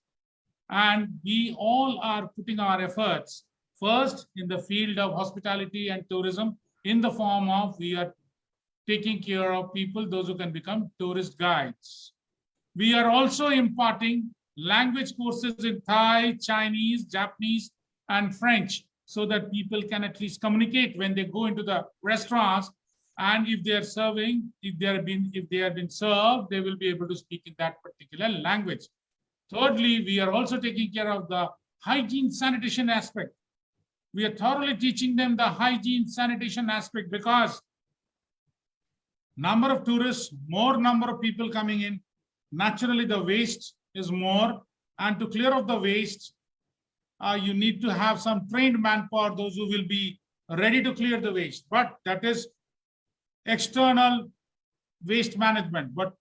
And we all are putting our efforts first in the field of hospitality and tourism in the form of we are taking care of people, those who can become tourist guides. We are also imparting language courses in Thai, Chinese, Japanese, and French, so that people can at least communicate when they go into the restaurants. And if they are serving, if they have been served, they will be able to speak in that particular language. Thirdly, we are also taking care of the hygiene sanitation aspect. We are thoroughly teaching them the hygiene sanitation aspect, because number of tourists, more number of people coming in, naturally the waste is more, and to clear off the waste, you need to have some trained manpower, those who will be ready to clear the waste. But that is external waste management. But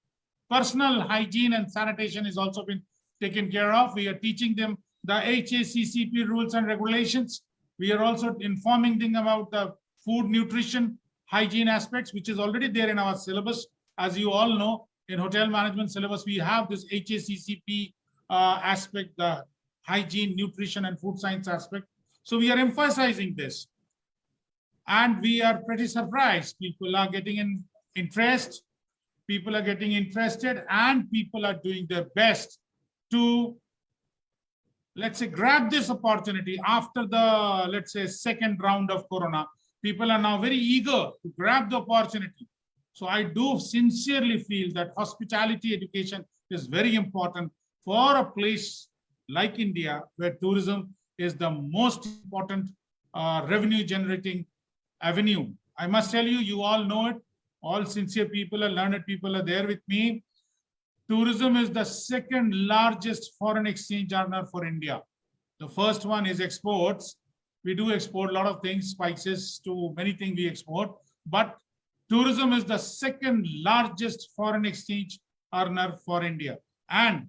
personal hygiene and sanitation is also been taken care of. We are teaching them the HACCP rules and regulations. We are also informing them about the food, nutrition, hygiene aspects, which is already there in our syllabus. As you all know, in hotel management syllabus, we have this HACCP aspect, the hygiene, nutrition, and food science aspect. So we are emphasizing this. And we are pretty surprised. People are getting interest, people are getting interested, and people are doing their best to, let's say, grab this opportunity after the, let's say, second round of Corona. People are now very eager to grab the opportunity. So I do sincerely feel that hospitality education is very important for a place like India, where tourism is the most important revenue generating avenue. I must tell you, you all know it. All sincere people and learned people are there with me. Tourism is the second largest foreign exchange earner for India. The first one is exports. We do export a lot of things, spices to many things we export, but tourism is the second largest foreign exchange earner for India. And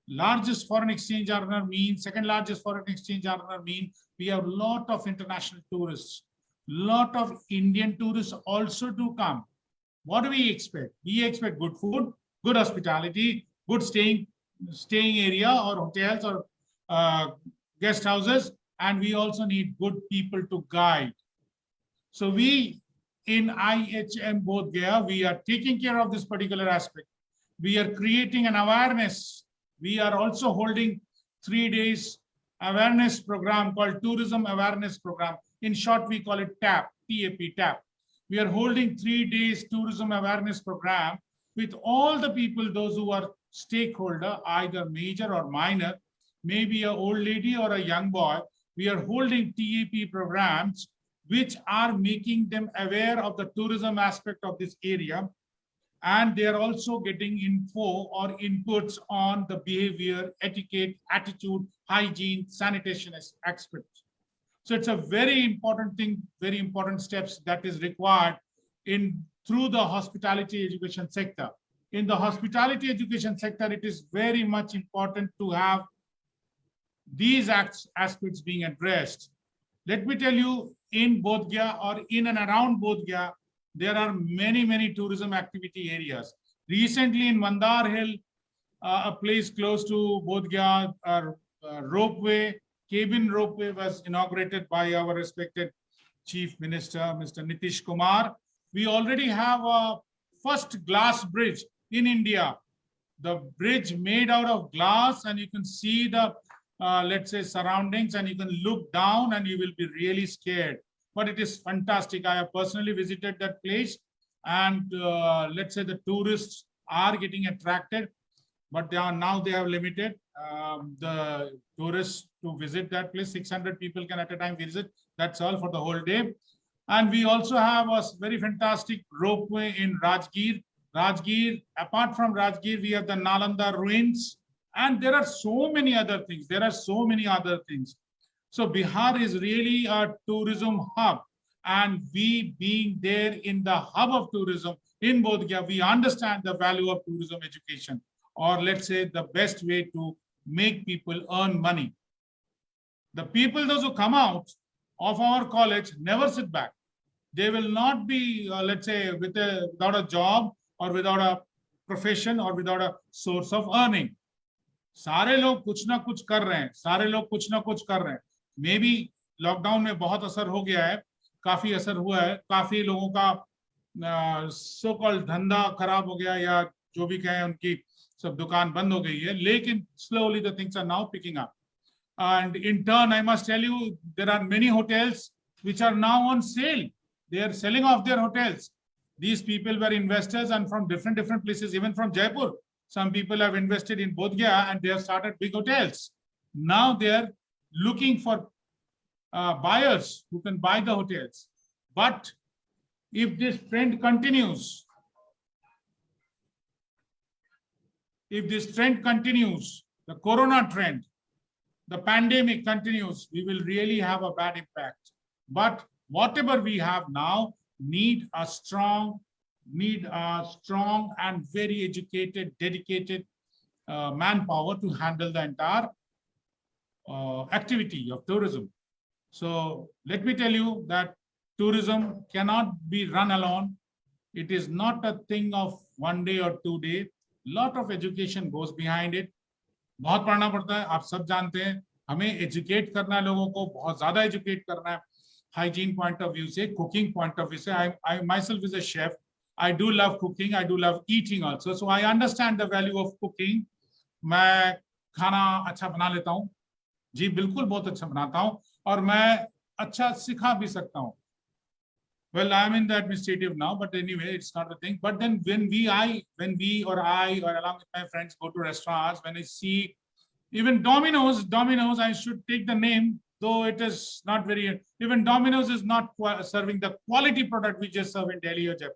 largest foreign exchange earner means, second largest foreign exchange earner means we have a lot of international tourists. Lot of Indian tourists also do come. What do we expect? We expect good food, good hospitality, good staying area or hotels or guest houses, and we also need good people to guide. So we in IHM Bodh Gaya, we are taking care of this particular aspect. We are creating an awareness. We are also holding 3 days awareness program called Tourism Awareness Program. In short, we call it TAP, TAP. We are holding 3 days tourism awareness program with all the people, those who are stakeholder, either major or minor, maybe an old lady or a young boy. We are holding TAP programs which are making them aware of the tourism aspect of this area. And they are also getting info or inputs on the behavior, etiquette, attitude, hygiene, sanitation aspects. So it's a very important thing, very important steps that is required through the hospitality education sector. In the hospitality education sector, it is very much important to have these aspects being addressed. Let me tell you, in Bodh Gaya or in and around Bodh Gaya, there are many tourism activity areas. Recently in Mandar Hill, a place close to Bodh Gaya, ropeway, cabin ropeway was inaugurated by our respected Chief Minister, Mr. Nitish Kumar. We already have a first glass bridge in India. The bridge made out of glass, and you can see the, let's say, surroundings, and you can look down and you will be really scared. But it is fantastic. I have personally visited that place, and let's say the tourists are getting attracted, but they have limited the tourists to visit that place. 600 people can at a time visit. That's all for the whole day. And we also have a very fantastic ropeway in Rajgir. Rajgir, apart from Rajgir, we have the Nalanda ruins, and there are so many other things. So Bihar is really a tourism hub, and we being there in the hub of tourism in Bodh Gaya, we understand the value of tourism education, or let's say the best way to make people earn money. The people, those who come out of our college, never sit back. They will not be, let's say, without a job or without a profession or without a source of earning. सारे लोग कुछ ना कुछ कर रहे हैं, सारे लोग कुछ ना कुछ कर रहे हैं। मे बी लॉकडाउन में बहुत असर हो गया है, काफी असर हुआ है, काफी लोगों का सो कॉल्ड धंधा खराब हो गया, या जो भी कहें, उनकी सब दुकान बंद हो गई है, लेकिन slowly the things are now picking up. And in turn, I must tell you, there are many hotels which are now on sale. They are selling off their hotels. These people were investors and from different places, even from Jaipur. Some people have invested in Bodh Gaya and they have started big hotels. Now they are looking for buyers who can buy the hotels. But if this trend continues, the corona trend, the pandemic continues, we will really have a bad impact. But whatever we have now need a strong and very educated, dedicated manpower to handle the entire activity of tourism. So let me tell you that tourism cannot be run alone. It is not a thing of 1 day or 2 days. Lot of education goes behind it. बहुत पढ़ना पड़ता है, आप सब जानते हैं. हमें educate करना है, लोगों को बहुत ज्यादा एजुकेट करना है, हाइजीन पॉइंट ऑफ व्यू से, कुकिंग पॉइंट ऑफ व्यू से. I myself is a chef. I do love cooking. I do love eating also. So I understand the value of cooking. मैं खाना अच्छा बना लेता हूँ जी, बिल्कुल बहुत अच्छा बनाता हूँ, और मैं अच्छा सिखा भी सकता हूँ. Well, I'm in the administrative now, but anyway, it's not a thing. But then when we or along with my friends go to restaurants, when I see even Domino's, I should take the name, though it is not very, even Domino's is not serving the quality product we just serve in Delhi or Jaipur.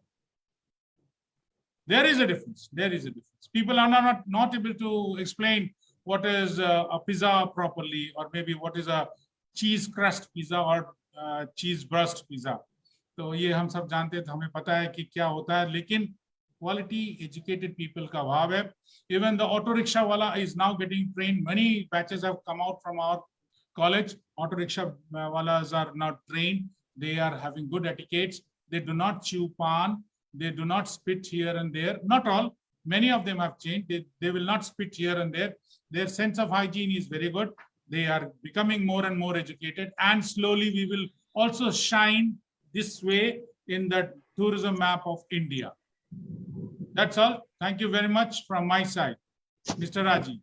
There is a difference. People are not able to explain what is a pizza properly, or maybe what is a cheese crust pizza or cheese burst pizza. तो ये हम सब जानते हैं, तो हमें पता है कि क्या होता है, लेकिन क्वालिटी एजुकेटेड पीपल का अभाव है. इवन द ऑटो रिक्शा वाला is now getting trained. Many batches have come out from our college. Auto rickshaw वालास are now trained. They are having good etiquettes. They do not chew pan. They do not spit here and there. Not all. Many of them have changed. They will not spit here and there. Their sense of hygiene is very good. They are becoming more and more educated. And slowly we will also shine this way in the tourism map of India. That's all. Thank you very much from my side. Mr. Raji.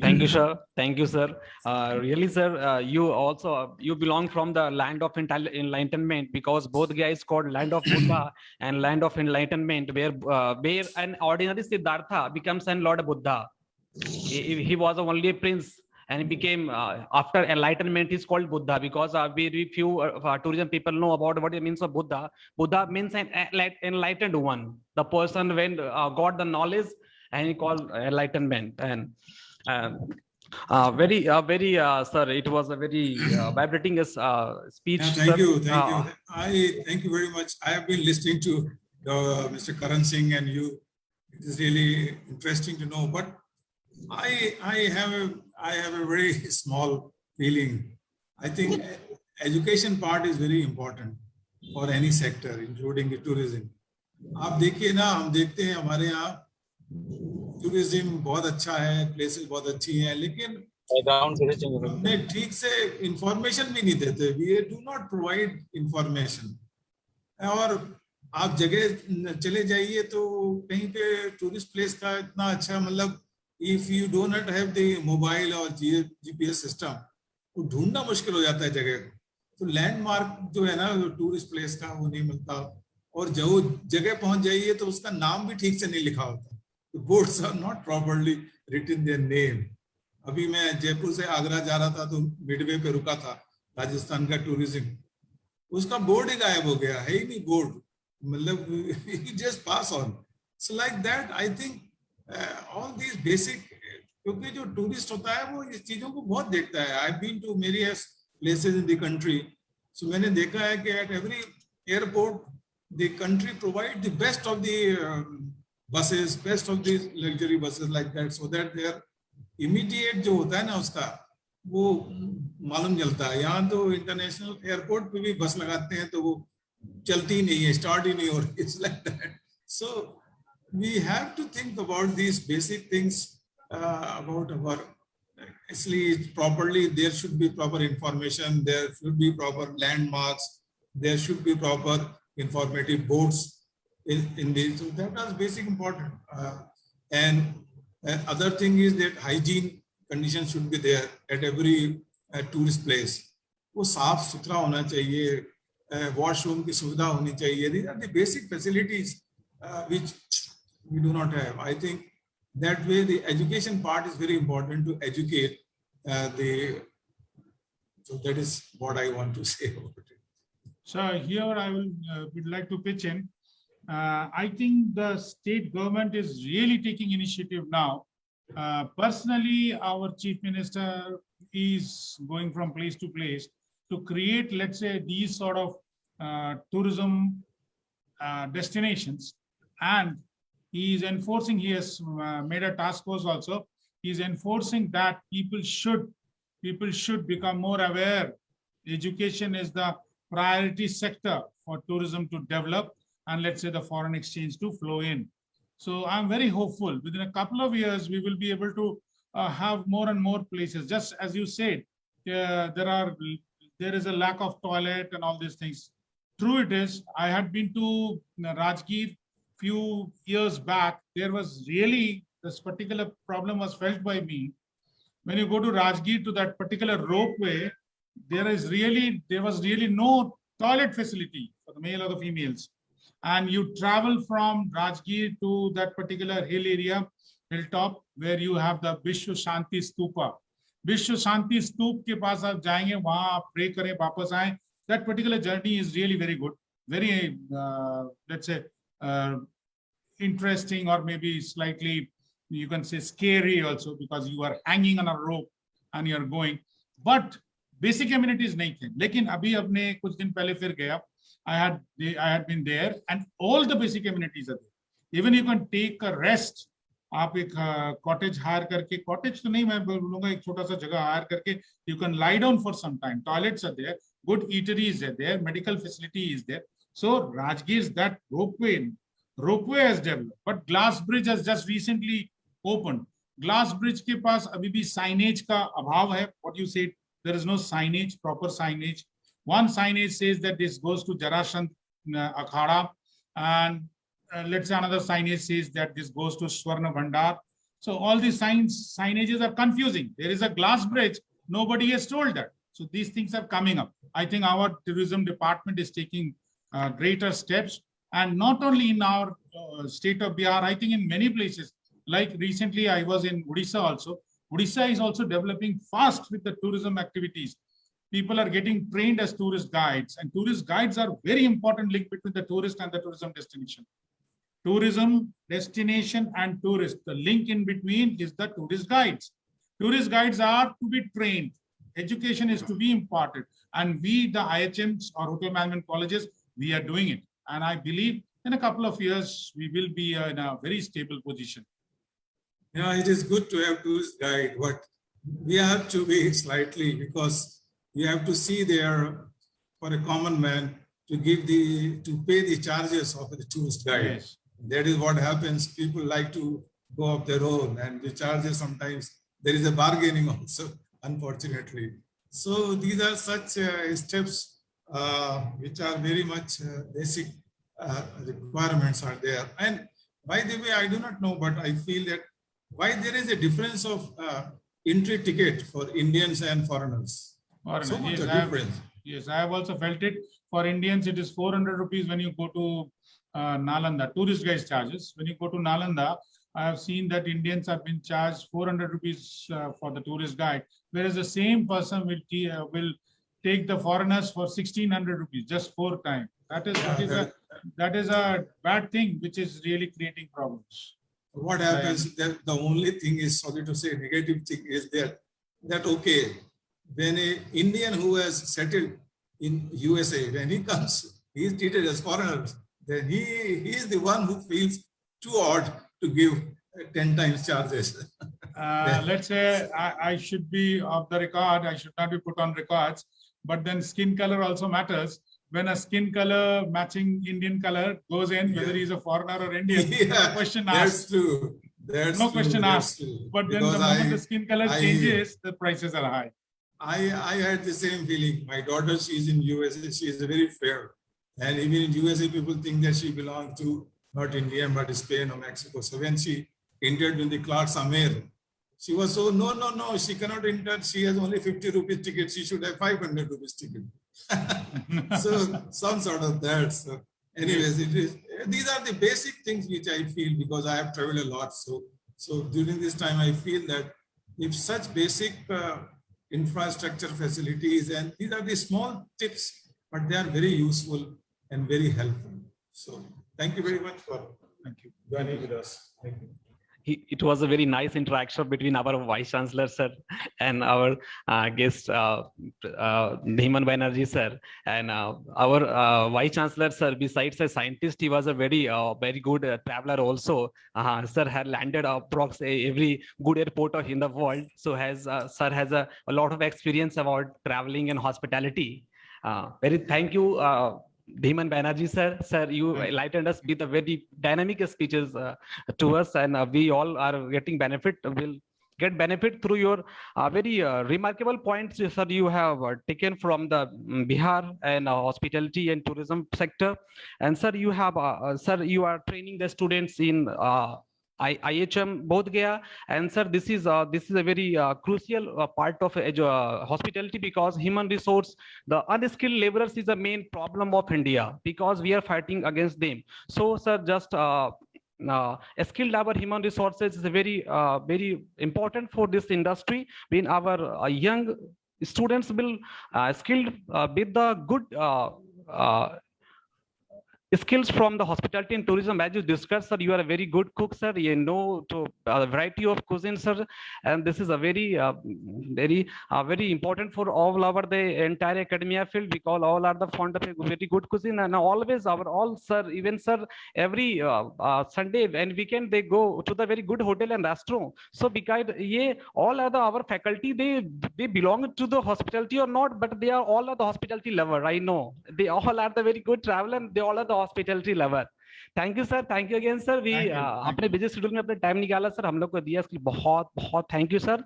Thank you, sir. Thank you, sir. Really, sir, you belong from the land of enlightenment, because both guys called land of Buddha and land of enlightenment, where an ordinary Siddhartha becomes an Lord Buddha. He was only a prince, and he became after enlightenment is called Buddha, because very few tourism people know about what it means of Buddha. Buddha means an enlightened one, the person when got the knowledge, and he called enlightenment. And very sir, it was a very vibrating speech. Yeah, thank sir. you. Thank you very much. I have been listening to Mr. Karan Singh and you. It is really interesting to know, but I have a very small feeling. I think education part is very important for any sector, including the tourism. आप देखिए ना, हम देखते हैं हमारे यहाँ tourism बहुत अच्छा है, प्लेसेस बहुत अच्छी हैं, लेकिन हमने ठीक से इंफॉर्मेशन भी नहीं देते. We do not provide information. और आप जगह चले जाइए तो कहीं पे टूरिस्ट प्लेस का इतना अच्छा, मतलब if you do not have the mobile or GPS system, तो ढूंढना मुश्किल हो जाता है जगह को. तो लैंडमार्क जो है ना टूरिस्ट प्लेस का, वो नहीं मिलता. और जो जगह पहुंच जाइए तो उसका नाम भी ठीक से नहीं लिखा होता. The boards are not properly written their name. अभी मैं जयपुर से आगरा जा रहा था तो मिडवे पे रुका था, राजस्थान का टूरिज्म. उसका बोर्ड ही गायब हो गया, है ही नहीं बोर्ड, मतलब you just pass on. So like that, I think all these basic, क्योंकि जो टूरिस्ट होता है वो इस चीजों को बहुत देखता है. I've been to various places in the country, so मैंने देखा है कि at every airport the country provide the best of the buses, best of these luxury buses like that, so that their immediate जो होता है ना उसका वो मालूम चलता है. यहाँ तो इंटरनेशनल एयरपोर्ट पे भी बस लगाते हैं तो वो चलती ही नहीं है, स्टार्ट ही नहीं हो रही. It's like that. So we have to think about these basic things about our, actually properly, there should be proper information, there should be proper landmarks, there should be proper informative boards in this. So that was basic important. And other thing is that hygiene conditions should be there at every tourist place. वो साफ सुथरा होना चाहिए, washroom की सुविधा होनी चाहिए. These are the basic facilities which we do not have. I think that way the education part is very important to educate so that is what I want to say about it. So here I would like to pitch in. I think the state government is really taking initiative now. Personally, our chief minister is going from place to place to create, let's say, these sort of tourism destinations, and he is enforcing. He has made a task force also. He is enforcing that people should become more aware. Education is the priority sector for tourism to develop, and let's say the foreign exchange to flow in. So I'm very hopeful within a couple of years we will be able to have more and more places. Just as you said, there is a lack of toilet and all these things. True it is. I had been to Rajgir few years back. There was really, this particular problem was felt by me. When you go to Rajgir to that particular ropeway, there was really no toilet facility for the male or the females. And you travel from Rajgir to that particular hill area, hilltop, where you have the Vishwa Shanti Stupa. Vishwa Shanti Stup ke paas aap jayenge, wahan aap pray kare, wapas aaye. That particular journey is really very good, very, let's say, interesting, or maybe slightly, you can say, scary also, because you are hanging on a rope and you are going. But basic amenities nahi the. Lekin abhi apne kuch din pehle fir gaya. I had been there, and all the basic amenities are there. Even you can take a rest. आप एक cottage hire करके, cottage तो नहीं मैं बोलूँगा, एक छोटा सा जगह hire करके, you can lie down for some time. Toilets are there, good eateries are there, medical facility is there. So Rajgir's that ropeway has developed, but Glass Bridge has just recently opened. Glass Bridge के पास अभी भी signage का अभाव है. What you said, there is no signage, proper signage. One signage says that this goes to Jarashant Akhada, and let's say another signage says that this goes to Swarna Bhandar. So all these signages are confusing. There is a glass bridge, nobody has told that. So these things are coming up. I think our tourism department is taking greater steps, and not only in our state of Bihar, I think in many places, like recently I was in Odisha also. Odisha is also developing fast with the tourism activities. People are getting trained as tourist guides, and tourist guides are very important link between the tourist and the tourism destination. Tourism destination and tourist, the link in between is the tourist guides. Tourist guides are to be trained. Education is to be imparted, and we, the IHMs or hotel management colleges, we are doing it. And I believe in a couple of years, we will be in a very stable position. Yeah, it is good to have tourist guide, but we have to be slightly, because we have to see there for a common man to pay the charges of the tourist guide. Yes. That is what happens. People like to go up their own, and the charges sometimes there is a bargaining also, unfortunately. So these are such steps which are very much basic requirements are there. And by the way, I do not know, but I feel that why there is a difference of entry ticket for Indians and foreigners. So much a difference. Yes, I have also felt it. For Indians, it is 400 rupees when you go to Nalanda, tourist guide charges. When you go to Nalanda, I have seen that Indians have been charged 400 rupees for the tourist guide, whereas the same person will take the foreigners for 1600 rupees, just 4 times. That is a bad thing, which is really creating problems. What happens, that the only thing is, sorry to say, negative thing is that okay, when an Indian who has settled in USA, when he comes, he is treated as foreigners, then he is the one who feels too odd to give 10 times charges. Let's say I should be off the record, I should not be put on records, but then skin color also matters. When a skin color matching Indian color goes in, whether he's a foreigner or Indian, question asked. That's true. That's No true, question that's asked. true. But then the Because moment the skin color I- changes, the prices are high. I had the same feeling. My daughter, she's in USA, she is very fair. And even in USA, people think that she belongs to not India, but Spain or Mexico. So when she entered in the Clark's Amer, she was so, no, she cannot enter. She has only 50 rupees ticket. She should have 500 rupees ticket. So some sort of that. So anyways, it is, these are the basic things which I feel because I have traveled a lot. So during this time, I feel that if such basic infrastructure facilities, and these are the small tips, but they are very useful and very helpful. So thank you very much for Thank you. joining with us. Thank you. It was a very nice interaction between our Vice Chancellor, sir, and our guest, Dhiman Banerjee, sir. And our Vice Chancellor, sir, besides a scientist, he was a very good traveler also. Sir had landed approx every good airport in the world. So sir has a lot of experience about traveling and hospitality. Very thank you, Dhiman Banerjee, sir. Sir, you enlightened us with a very dynamic speeches to us, and we all are getting benefit. Will get benefit through your very remarkable points, sir. You have taken from the Bihar and hospitality and tourism sector, and sir, you have sir, you are training the students in IHM Bodh Gaya, and sir, this is a very crucial part of hospitality, because human resource, the unskilled laborers is the main problem of India, because we are fighting against them. So sir, just skilled labor, human resources is very important for this industry. When our young students will skilled with the good skills from the hospitality and tourism, as you discussed, sir, you are a very good cook, sir. You know to a variety of cuisines, sir, and this is a very important for all over the entire academia field, because all are the fond of a very good cuisine, and always all, sir, even sir, every Sunday and weekend they go to the very good hotel and restaurant. So because all are our faculty, they belong to the hospitality or not, but they are all the hospitality lover. I know they all are the very good traveler, and they all are the hospitality lover. Thank you sir, thank you again sir. We अपने busy schedule में अपने time निकाला sir, हम लोग को दिया, इसके लिए बहुत बहुत thank you sir.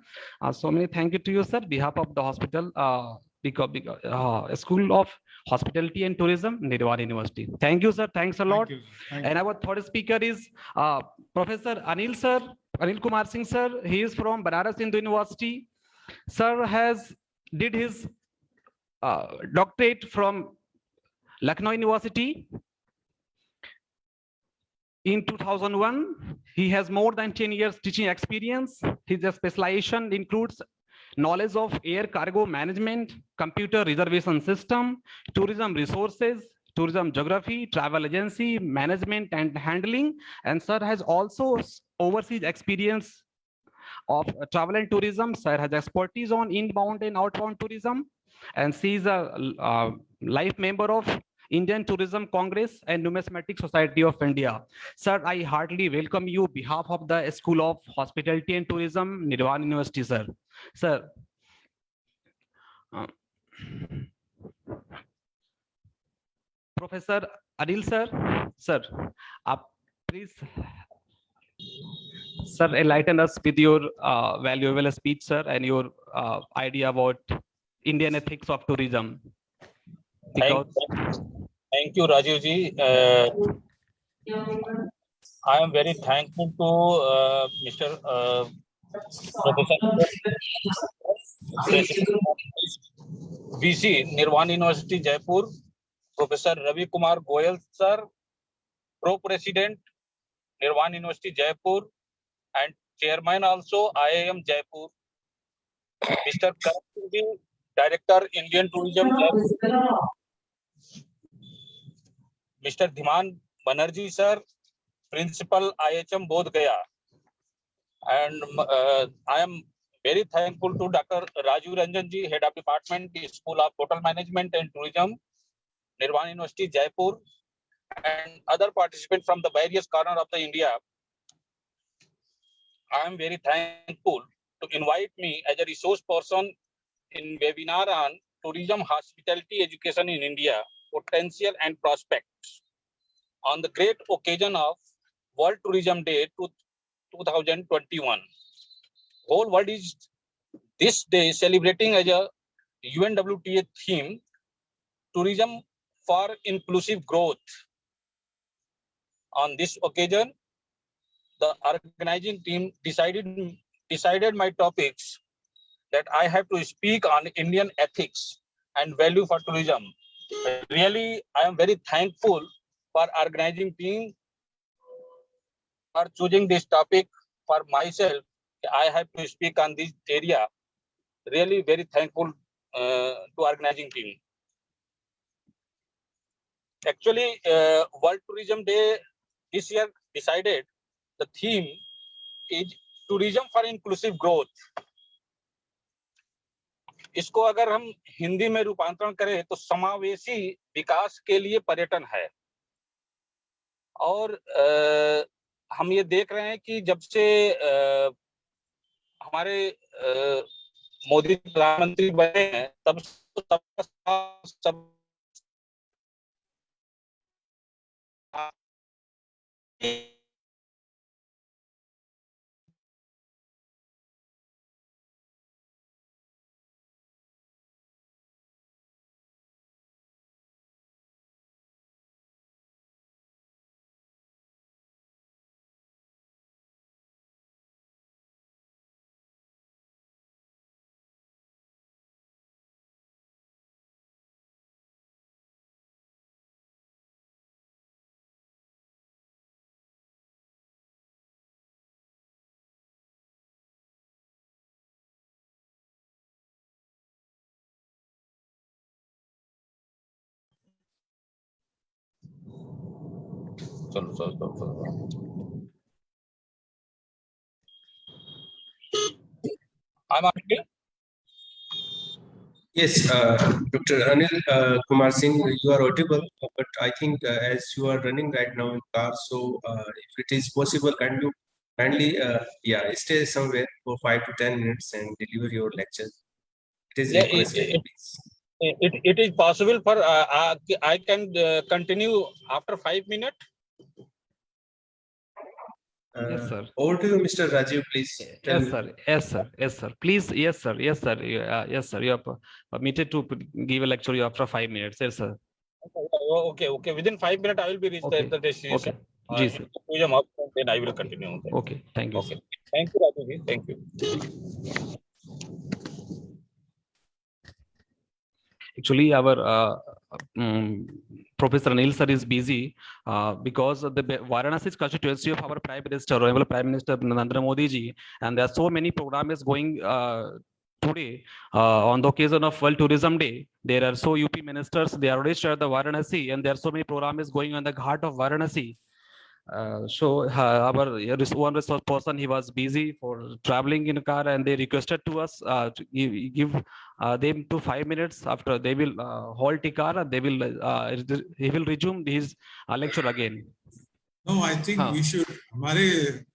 So many thank you to you sir, behalf of the hospital School of Hospitality and Tourism, Nirwan University. Thank you sir, thanks a lot. And our third speaker is Professor Anil sir, Anil Kumar Singh sir. He is from Banaras Hindu University. Sir has did his doctorate from Lucknow University in 2001. He has more than 10 years teaching experience. His specialization includes knowledge of air cargo management, computer reservation system, tourism resources, tourism geography, travel agency management and handling. And sir has also overseas experience of travel and tourism. Sir has expertise on inbound and outbound tourism, and she is a life member of Indian Tourism Congress and Numismatic Society of India. Sir, I heartily welcome you on behalf of the School of Hospitality and Tourism, Nirwan University, sir. Sir. Professor Anil sir, sir, please, sir, enlighten us with your valuable speech, sir, and your idea about Indian ethics of tourism. Thank you, Rajiv ji. I am very thankful to Mr. Professor VC, Nirwan University, Jaipur, Professor Ravi Kumar Goyal, sir, Pro-President, Nirwan University, Jaipur, and Chairman also, IIM Jaipur, Mr. Karan Singh ji, Director, Indian Tourism, Jaipur, Mr. Dhiman Banerjee, sir, Principal, IHM Bodh Gaya. And I am very thankful to Dr. Rajiv Ranjan ji, Head of Department, School of Hotel Management and Tourism, Nirwan University, Jaipur, and other participants from the various corners of the India. I am very thankful to invite me as a resource person in webinar on tourism hospitality education in India, potential and prospects, on the great occasion of World Tourism Day 2021. Whole world is this day celebrating as a UNWTA theme, tourism for inclusive growth. On this occasion, the organizing team decided my topics that I have to speak on Indian ethics and value for tourism. Really, I am very thankful for organizing team for choosing this topic for myself. I have to speak on this area. Really very thankful to organizing team. Actually, World Tourism Day this year decided the theme is tourism for inclusive growth. इसको अगर हम हिंदी में रूपांतरण करें तो समावेशी विकास के लिए पर्यटन है। और हम ये देख रहे हैं कि जब से हमारे मोदी प्रधानमंत्री बने हैं तब सब चलो I'm asking. Yes, Dr. Anil Kumar Singh, you are audible, but I think as you are running right now in car, so if it is possible, can you kindly, stay somewhere for 5 to 10 minutes and deliver your lecture? It is requested, please. It is possible for I can continue after 5 minutes. Yes, sir. Over to you, Mr. Rajiv, please. Tell Yes, me. sir. Yes, sir. Yes, sir. Please. Yes, sir. Yes, sir. Yes, sir. You are permitted to give a lecture after 5 minutes. Yes, sir. Okay. Within 5 minutes, I will be reached Okay. at the destination. Okay. Ji, sir. Then I will continue. Okay. Thank you. Okay. Sir. Thank you, Raju. Thank you. Actually, our Professor Anil sir is busy because of the Varanasi constituency of our Prime Minister, Honorable Prime Minister Narendra Modi ji, and there are so many programs going today on the occasion of World Tourism Day. There are so UP ministers, they are reached at the Varanasi, and there are so many programs going on the Ghat of Varanasi. Our one resource person, he was busy for traveling in a car, and they requested to us to give them to 5 minutes. After they will halt the car, and he will resume his lecture again. No, I think हाँ. we should. हमारे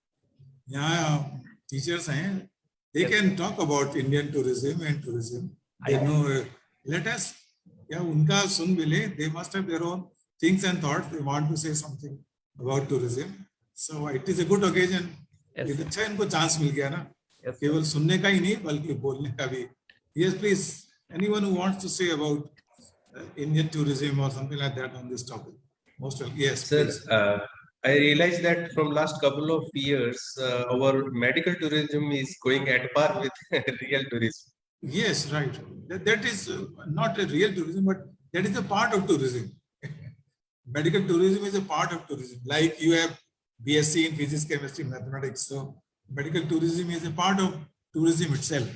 यहाँ teachers हैं. They can talk about Indian tourism and tourism. They know. Let us. या उनका सुन भी ले. They must have their own things and thoughts. They want to say something about tourism. So it is a good occasion. Yes, एक अच्छा इनको chance मिल गया ना. Yes, केवल सुनने का ही नहीं बल्कि बोलने का भी. Yes, please. Anyone who wants to say about Indian tourism or something like that on this topic. Most welcome. Yes, Sir, please. I realized that from last couple of years, our medical tourism is going at par with real tourism. Yes, right. That is not a real tourism, but that is a part of tourism. Medical tourism is a part of tourism. Like you have BSc in physics, chemistry, mathematics. So medical tourism is a part of tourism itself.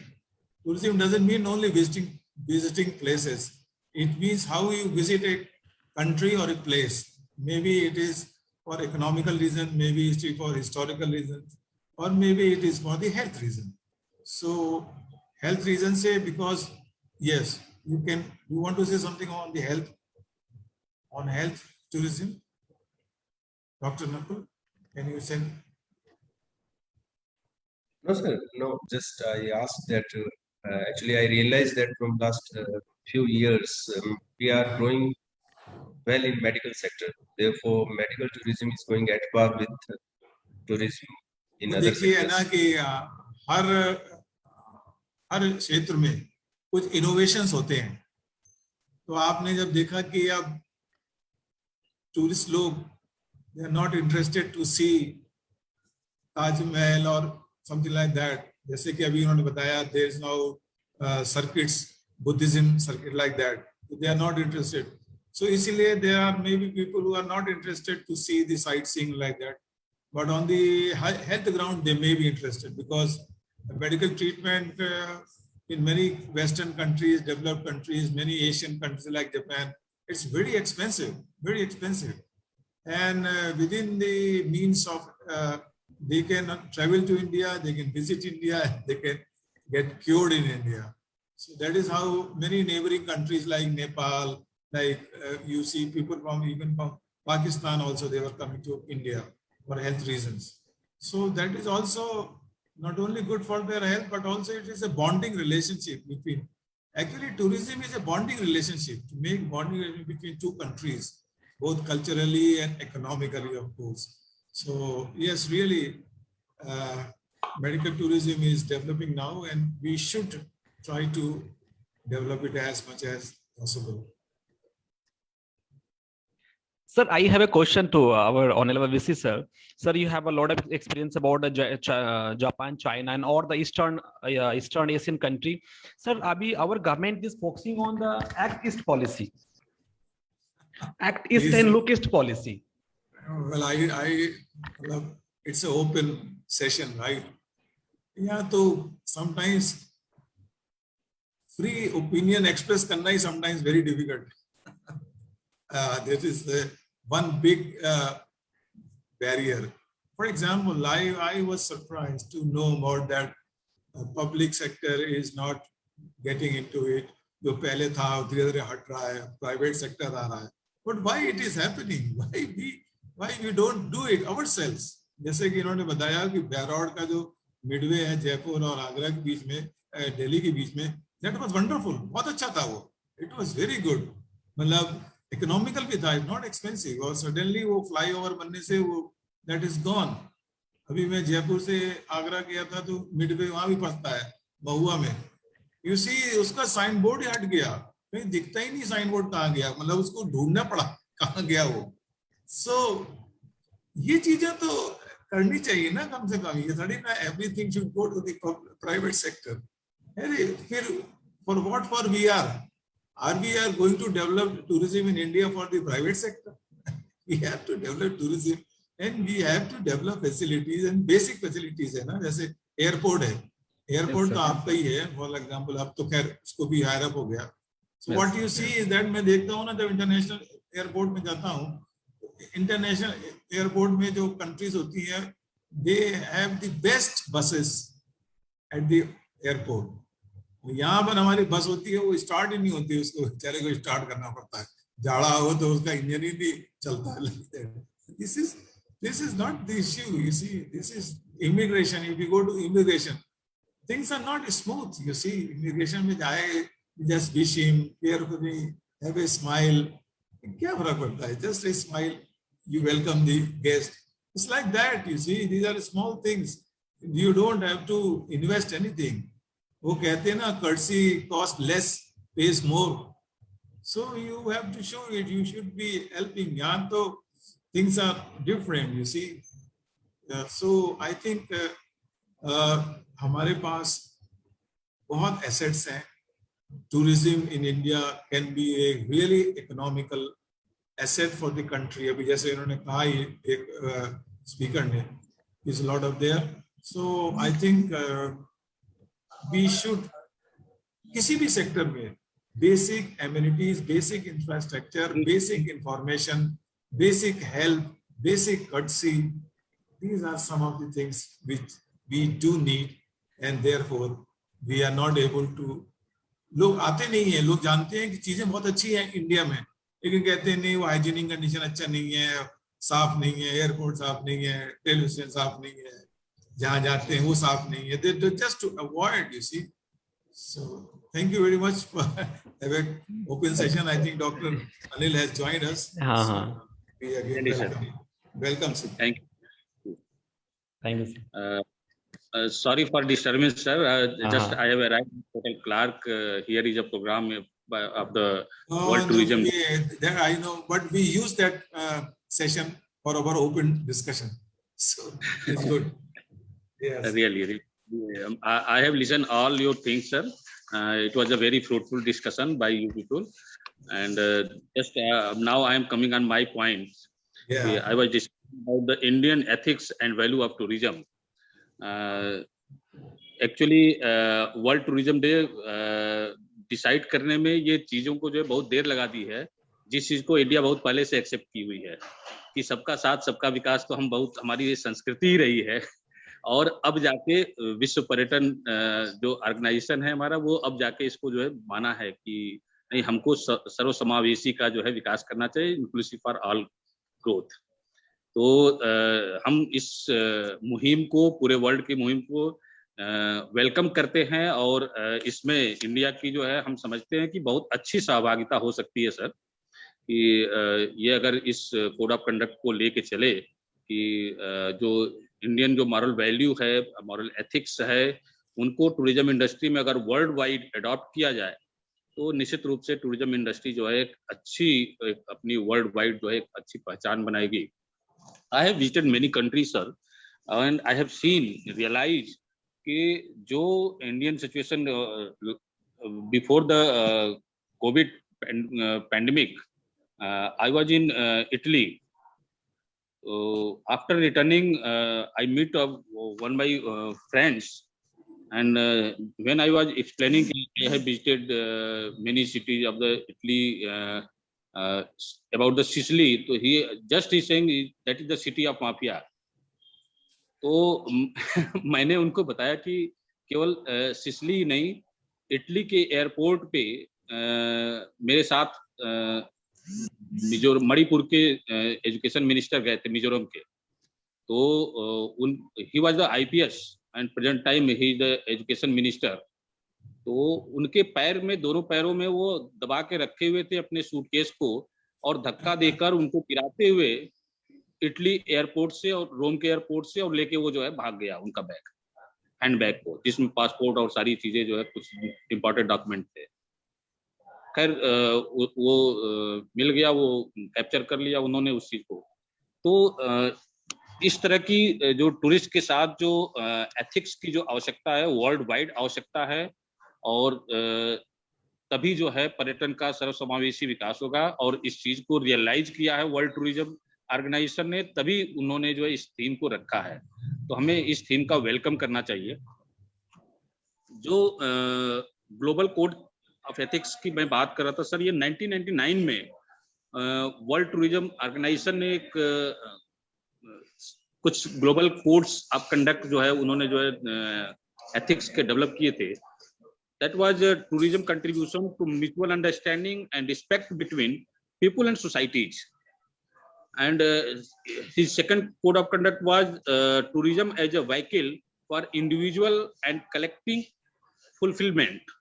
Tourism doesn't mean only visiting places. It means how you visit a country or a place. Maybe it is for economical reason, maybe it is for historical reasons, or maybe it is for the health reason. So health reasons say because yes, you want to say something on the health tourism. Dr. Nakul, can you say? No, sir. No, just I asked that. Actually, I realized that from last few years, we are growing well in medical sector. Therefore, medical tourism is going at par with tourism. in वो other देखिए है ना sectors? कि हर क्षेत्र में कुछ innovations होते हैं। तो आपने जब देखा कि अब टूरिस्ट लोग they are not interested to see Taj Mahal और समथिंग लाइक दैट, जैसे कि अभी उन्होंने बताया there is now circuits, Buddhism circuit like that, they are not interested. So इसीलिए there are maybe people who are not interested to see the sightseeing like that, but on the health ground they may be interested, because medical treatment in many Western countries, developed countries, many Asian countries like Japan, it's very expensive, and within the means of they can travel to India, they can visit India, they can get cured in India. So that is how many neighboring countries like Nepal, like you see people from even from Pakistan also, they were coming to India for health reasons. So that is also not only good for their health, but also it is a bonding relationship between, actually tourism is a bonding relationship, to make bonding relationship between two countries, both culturally and economically, of course. So yes, really, medical tourism is developing now, and we should try to develop it as much as possible. Sir, I have a question to our honorable VC sir. Sir, you have a lot of experience about the Japan, China, and all the Eastern Asian country. Sir, abhi our government is focusing on the Act East policy, Act East and Look East policy. Well, it's an open session, right? Yeah, so sometimes free opinion express karna is sometimes very difficult. This is the one big barrier. For example, I was surprised to know about that public sector is not getting into it. जो पहले था धीरे-धीरे हट रहा है, private sector आ रहा है. But why it is happening? Why we don't do it ourselves? जैसे कि इन्होंने बताया कि बैरोड का जो मिडवे है जयपुर और आगरा के बीच में, दिल्ली के बीच में, that was wonderful. बहुत अच्छा था वो. It was very good. मतलब इकोनॉमिकल भी था, नॉट एक्सपेंसिव, और सडनली वो फ्लाईओवर बनने से वो दैट इज गॉन। अभी मैं जयपुर से आगरा गया था तो मिडवे वहां भी फंसता है महुआ में, यू सी उसका साइन बोर्ड ही हट गया, कहीं दिखता ही नहीं साइन बोर्ड कहाँ गया, मतलब उसको ढूंढना पड़ा कहाँ गया वो। सो ये चीजें तो करनी चाहिए ना कम से कम, ये थोड़ी ना everything should go to the private sector. अरे फिर for what for we are we going to develop tourism in India for the private sector? We have to develop tourism and we have to develop facilities and basic facilities है ना, जैसे airport है, airport तो आपका ही है for example, अब तो खैर उसको भी हायर अप हो गया। So what you see is that मैं देखता हूँ ना जब इंटरनेशनल एयरपोर्ट में जाता हूँ, इंटरनेशनल एयरपोर्ट में जो कंट्रीज होती हैं they have the best buses at the airport. यहाँ पर हमारी बस होती है वो स्टार्ट ही नहीं होती, उसको बेचारे को स्टार्ट करना पड़ता है, जाड़ा हो तो उसका इंजन ही नहीं चलता है। This is not the issue, you see, this is immigration. If you go to immigration, things are not smooth, you see, immigration में जाए, just wish him, care for me, have a smile, क्या फर्क पड़ता है, just a smile, you welcome the guest, it's like that, you see, these are small things, you don't have to invest anything. वो कहते हैं ना courtesy cost less pays more, so you have to show it, you should be helping. यहाँ तो things are different, you see. So I think हमारे पास बहुत assets हैं. Tourism in India can be a really economical asset for the country. अभी जैसे इन्होंने कहा एक speaker ने, is a lot of there. So I think we should किसी भी सेक्टर में basic amenities, basic infrastructure, basic information, basic help, basic courtesy, these are some of the things which we do need, and therefore we are not able to. लोग आते नहीं है, लोग जानते हैं कि चीजें बहुत अच्छी हैं इंडिया में, लेकिन कहते हैं नहीं वो हाइजीनिक कंडीशन अच्छा नहीं है, साफ नहीं है, एयरपोर्ट साफ नहीं है, रेलवे स्टेशन साफ नहीं है, जहाँ जाते हैं वो साफ नहीं है, they just to avoid, you see. So thank you very much for having open session. I think Dr. Anil has joined us. So we again welcome. Welcome, sir. Thank you. Thank you, sir. Sorry for disturbance, sir. Just Uh-huh. I have arrived. Hotel Clark. Here is a program of the No, World no, Tourism. that I know, but we use that session for our open discussion. So it's good. Yes. Really. I have listened all your things, sir. It was a very fruitful discussion by you people. And just now I am coming on my points. Yeah. I was discussing about the Indian ethics and value of tourism. Actually world tourism day decide करने में ये चीजों को जो है बहुत देर लगा दी है, जिस चीज को इंडिया बहुत पहले से एक्सेप्ट की हुई है कि सबका साथ सबका विकास तो हम बहुत हमारी ये संस्कृति ही रही है, और अब जाके विश्व पर्यटन जो ऑर्गेनाइजेशन है हमारा, वो अब जाके इसको जो है माना है कि नहीं, हमको सर्वसमावेशी का जो है विकास करना चाहिए, इंक्लूसिव फॉर ऑल ग्रोथ। तो हम इस मुहिम को, पूरे वर्ल्ड की मुहिम को वेलकम करते हैं, और इसमें इंडिया की जो है हम समझते हैं कि बहुत अच्छी सहभागिता हो सकती है सर, कि ये अगर इस कोड ऑफ कंडक्ट को लेके चले कि जो इंडियन जो मॉरल वैल्यू है, मॉरल एथिक्स है, उनको टूरिज्म इंडस्ट्री में अगर वर्ल्ड वाइड अडॉप्ट किया जाए तो निश्चित रूप से टूरिज्म इंडस्ट्री जो है एक अपनी वर्ल्ड वाइड जो है एक अच्छी पहचान बनाएगी। I have visited many countries sir, and I have seen realise कि जो Indian situation before the covid pandemic, I was in Italy. After returning, I meet one of my friends, and when I was explaining, I have visited many cities of the Italy about the Sicily. So he saying that is the city of mafia. तो मैंने उनको बताया कि केवल Sicily नहीं, Italy के airport पे मेरे साथ मणिपुर के एजुकेशन मिनिस्टर गए थे, मिजोरम के। तो he was the IPS and present time he is the education minister. तो उनके पैर में, दोनों पैरों में वो दबा के रखे हुए थे अपने सूटकेस को, और धक्का देकर उनको गिराते हुए इटली एयरपोर्ट से और रोम के एयरपोर्ट से और लेके वो जो है भाग गया उनका बैग, हैंड बैग को, जिसमें पासपोर्ट और सारी चीजें जो है कुछ इंपॉर्टेंट डॉक्यूमेंट थे। खैर वो मिल गया, वो कैप्चर कर लिया उन्होंने उस चीज को। तो इस तरह की जो टूरिस्ट के साथ जो एथिक्स की जो आवश्यकता है, वर्ल्ड वाइड आवश्यकता है, और तभी जो है पर्यटन का सर्वसमावेशी विकास होगा। और इस चीज को रियलाइज किया है वर्ल्ड टूरिज्म ऑर्गेनाइजेशन ने, तभी उन्होंने जो है इस थीम को रखा है। तो हमें इस थीम का वेलकम करना चाहिए। जो ग्लोबल कोड ऑफ एथिक्स की मैं बात कर रहा था सर, ये 1999 में वर्ल्ड टूरिज्म ऑर्गेनाइजेशन ने एक कुछ ग्लोबल कोड्स ऑफ कंडक्ट जो है उन्होंने जो है एथिक्स के डेवलप किए थे। That was tourism contribution to mutual understanding and respect between people and societies. And his second code of conduct was tourism as a vehicle for individual and collective fulfillment.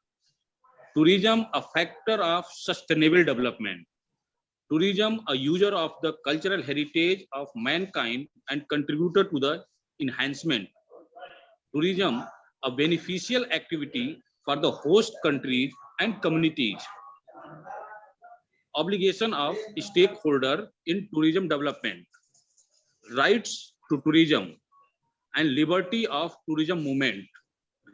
Tourism a factor of sustainable development. Tourism a user of the cultural heritage of mankind and contributor to the enhancement. Tourism a beneficial activity for the host countries and communities. Obligation of stakeholder in tourism development, rights to tourism and liberty of tourism movement,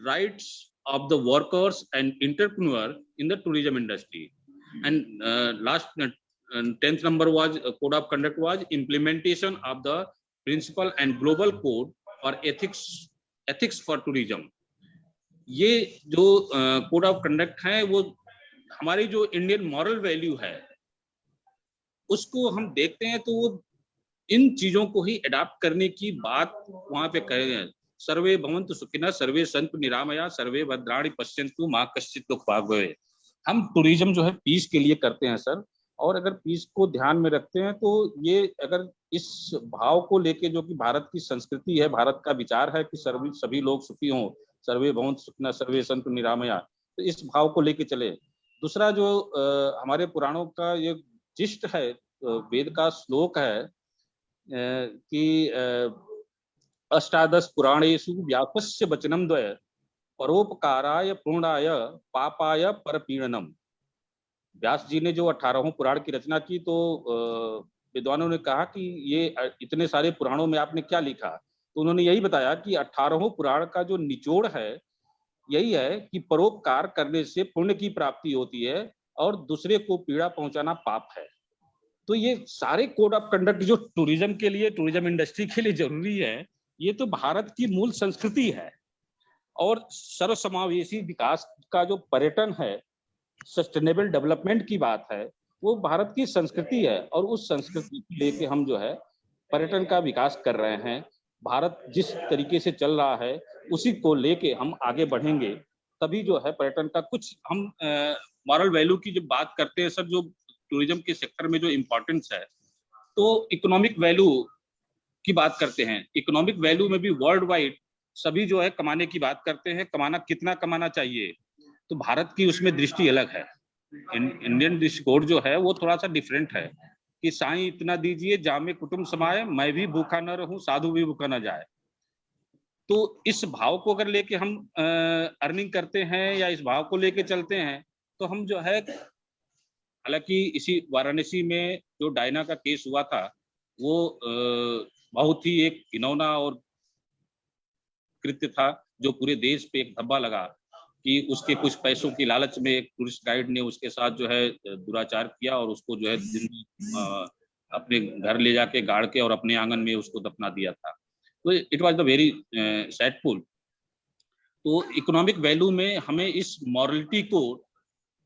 rights of the workers and entrepreneur in the tourism industry. And last 10th number was code of conduct was implementation of the principle and global code for ethics for tourism. ये जो code of conduct है वो हमारी जो Indian moral value है उसको हम देखते हैं, तो वो इन चीजों को ही अडॉप्ट करने की बात वहां पे कहे हैं। सर्वे भवन्तु सुखिनः, सर्वे सन्तु निरामया, सर्वे भद्राणि पश्यन्तु मा कश्चित् दुःख भाग् भवेत्। हम टूरिज्म जो है पीस के लिए करते हैं सर, और अगर पीस को ध्यान में रखते हैं तो ये अगर इस भाव को लेके, जो कि भारत की संस्कृति है, भारत का विचार है कि सभी लोग सुखी हों, सर्वे भवन्तु सुखिनः, सर्वे सन्तु निरामया, तो इस भाव को लेके चले। दूसरा जो हमारे पुराणों का ये जिष्ट है, वेद का श्लोक है कि अष्टादश पुराणेषु व्यासस्य वचनं द्वय परोपकाराय पूर्णाय पापाय परपीड़नम। व्यास जी ने जो 18 पुराण की रचना की तो विद्वानों ने कहा कि ये इतने सारे पुराणों में आपने क्या लिखा, तो उन्होंने यही बताया कि 18 पुराण का जो निचोड़ है यही है कि परोपकार करने से पुण्य की प्राप्ति होती है और दूसरे को पीड़ा पहुंचाना पाप है। तो ये सारे कोड ऑफ कंडक्ट जो टूरिज्म के लिए, टूरिज्म इंडस्ट्री के लिए जरूरी है, ये तो भारत की मूल संस्कृति है। और सर्वसमावेशी विकास का जो पर्यटन है, सस्टेनेबल डेवलपमेंट की बात है, वो भारत की संस्कृति है। और उस संस्कृति को लेके हम जो है पर्यटन का विकास कर रहे हैं। भारत जिस तरीके से चल रहा है उसी को लेके हम आगे बढ़ेंगे, तभी जो है पर्यटन का कुछ हम मॉरल वैल्यू की जब बात करते हैं सर, जो टूरिज्म के सेक्टर में जो इम्पोर्टेंस है, तो इकोनॉमिक वैल्यू की बात करते हैं। इकोनॉमिक वैल्यू में भी वर्ल्ड वाइड सभी जो है कमाने की बात करते हैं, कमाना कितना कमाना चाहिए, तो भारत की उसमें दृष्टि अलग है। इंडियन दृष्टिकोण जो है वो थोड़ा सा डिफरेंट है कि साईं इतना दीजिए जामे कुटुंब समाए, मैं भी भूखा न रहूं साधु भी भूखा न जाए। तो इस भाव को अगर लेके हम अर्निंग करते हैं या इस भाव को लेके चलते हैं तो हम जो है, हालांकि इसी वाराणसी में जो डायना का केस हुआ था वो बहुत ही एक घिनौना और कृत्य था, जो पूरे देश पे एक धब्बा लगा कि उसके कुछ पैसों की लालच में एक टूरिस्ट गाइड ने उसके साथ जो है दुराचार किया और उसको जो है अपने घर ले जाके गाड़ के और अपने आंगन में उसको दफना दिया था। तो इट वाज द वेरी सैडफुल। तो इकोनॉमिक वैल्यू में हमें इस मॉरलिटी को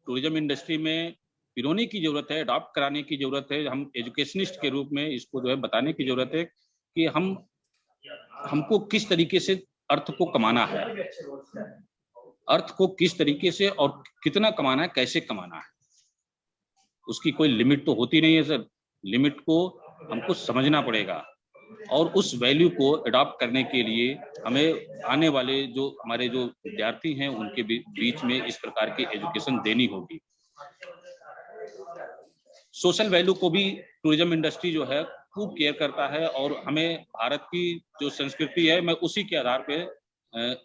टूरिज्म इंडस्ट्री में पिरोने की जरूरत है, अडॉप्ट कराने की जरूरत है। हम एजुकेशनिस्ट के रूप में इसको जो है बताने की जरूरत है कि हमको किस तरीके से अर्थ को कमाना है, अर्थ को किस तरीके से और कितना कमाना है, कैसे कमाना है। उसकी कोई लिमिट तो होती नहीं है सर, लिमिट को हमको समझना पड़ेगा और उस वैल्यू को अडॉप्ट करने के लिए हमें आने वाले जो हमारे जो विद्यार्थी हैं उनके बीच में इस प्रकार की एजुकेशन देनी होगी। सोशल वैल्यू को भी टूरिज्म इंडस्ट्री जो है खूब केयर करता है और हमें भारत की जो संस्कृति है, मैं उसी के आधार पे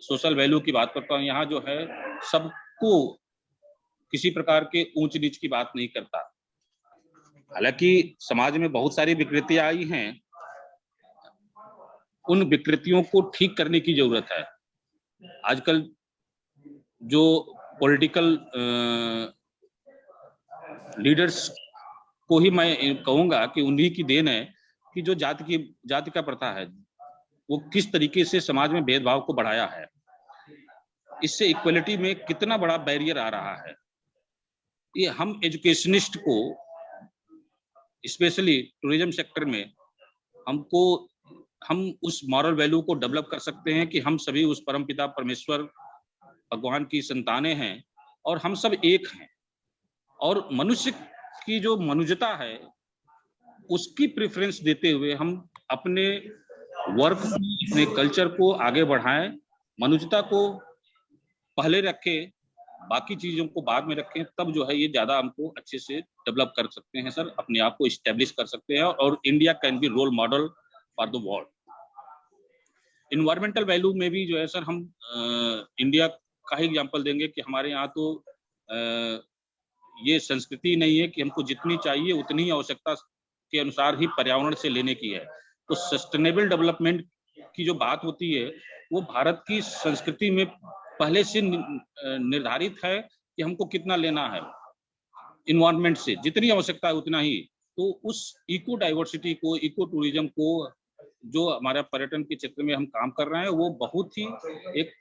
सोशल वैल्यू की बात करता हूँ। यहाँ जो है सबको किसी प्रकार के ऊंच नीच की बात नहीं करता। हालांकि समाज में बहुत सारी विकृतियां आई हैं, उन विकृतियों को ठीक करने की जरूरत है। आजकल जो पॉलिटिकल लीडर्स को ही मैं कहूंगा कि उन्हीं की देन है कि जो जाति का प्रथा है वो किस तरीके से समाज में भेदभाव को बढ़ाया है। इससे इक्वलिटी में कितना बड़ा बैरियर आ रहा है। ये हम एजुकेशनिस्ट को स्पेशली टूरिज्म सेक्टर में हम उस मॉरल वैल्यू को डेवलप कर सकते हैं कि हम सभी उस परमपिता परमेश्वर भगवान की संतानें हैं और हम सब एक हैं। और मनुष्य की जो मनुष्यता है उसकी प्रेफरेंस देते हुए हम अपने वर्क, अपने कल्चर को आगे बढ़ाएं, मनुष्यता को पहले रखें, बाकी चीजों को बाद में रखें, तब जो है ये ज्यादा हमको अच्छे से डेवलप कर सकते हैं सर, अपने आप को इस्टेब्लिश कर सकते हैं और India can be role model for the world. Environmental value में भी जो है सर हम इंडिया का ही एग्जांपल देंगे कि हमारे यहाँ तो ये संस्कृति नहीं है कि हमको जितनी चाहिए उतनी ही आवश्यकता के अनुसार ही पर्यावरण से लेने की है। तो सस्टेनेबल डेवलपमेंट की जो बात होती है वो भारत की संस्कृति में पहले से निर्धारित है कि हमको कितना लेना है इन्वायरमेंट से, जितनी आवश्यकता है उतना ही। तो उस इको डाइवर्सिटी को, इको टूरिज्म को जो हमारा पर्यटन के क्षेत्र में हम काम कर रहे हैं वो बहुत ही एक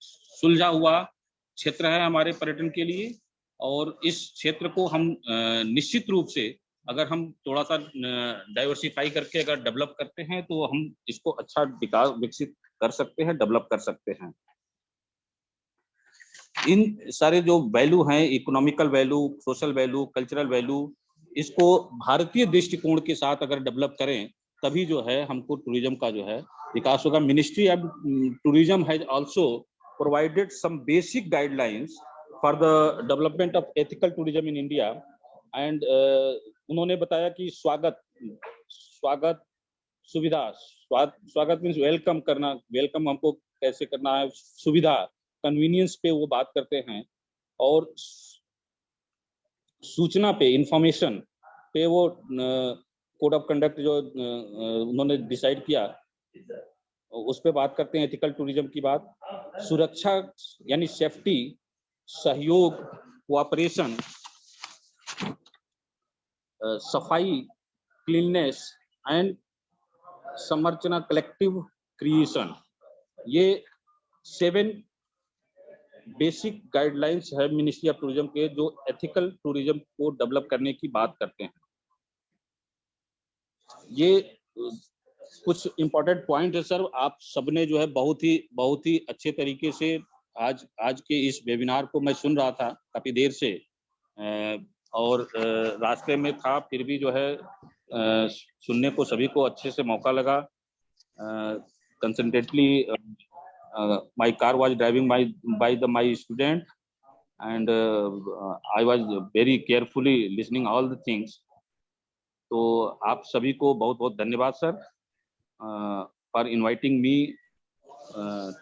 सुलझा हुआ क्षेत्र है हमारे पर्यटन के लिए। और इस क्षेत्र को हम निश्चित रूप से अगर हम थोड़ा सा डाइवर्सिफाई करके अगर डेवलप करते हैं तो हम इसको अच्छा विकसित कर सकते हैं, डेवलप कर सकते हैं। इन सारे जो वैल्यू हैं, economical value, social value, cultural value, इसको भारतीय दृष्टिकोण के साथ अगर डेवलप करें तभी जो है हमको टूरिज्म का जो है विकास होगा। Ministry of tourism has also provided some basic guidelines for the development of ethical tourism in India and उन्होंने बताया कि स्वागत, सुविधा, स्वागत मीन्स वेलकम करना, वेलकम हमको कैसे करना है, सुविधा, कन्वीनियंस पे वो बात करते हैं, और सूचना पे, इंफॉर्मेशन पे वो कोड ऑफ कंडक्ट जो उन्होंने डिसाइड किया उस पे बात करते हैं, एथिकल टूरिज्म की बात, सुरक्षा यानी सेफ्टी, सहयोग, कोऑपरेशन, सफाई, क्लीननेस एंड समर्चना, कलेक्टिव क्रिएशन, ये 7 बेसिक गाइडलाइंस है मिनिस्ट्री ऑफ टूरिज्म के, जो एथिकल टूरिज्म को डेवलप करने की बात करते हैं। ये कुछ इंपॉर्टेंट पॉइंट है सर, आप सबने जो है बहुत ही अच्छे तरीके से आज के इस वेबिनार को मैं सुन रहा था काफी देर से, और रास्ते में था, फिर भी जो है सुनने को सभी को अच्छे से मौका लगा। कंसंट्रेटली my car was driving by my student, and I was very carefully listening all the things. तो आप सभी को बहुत बहुत धन्यवाद sir for inviting me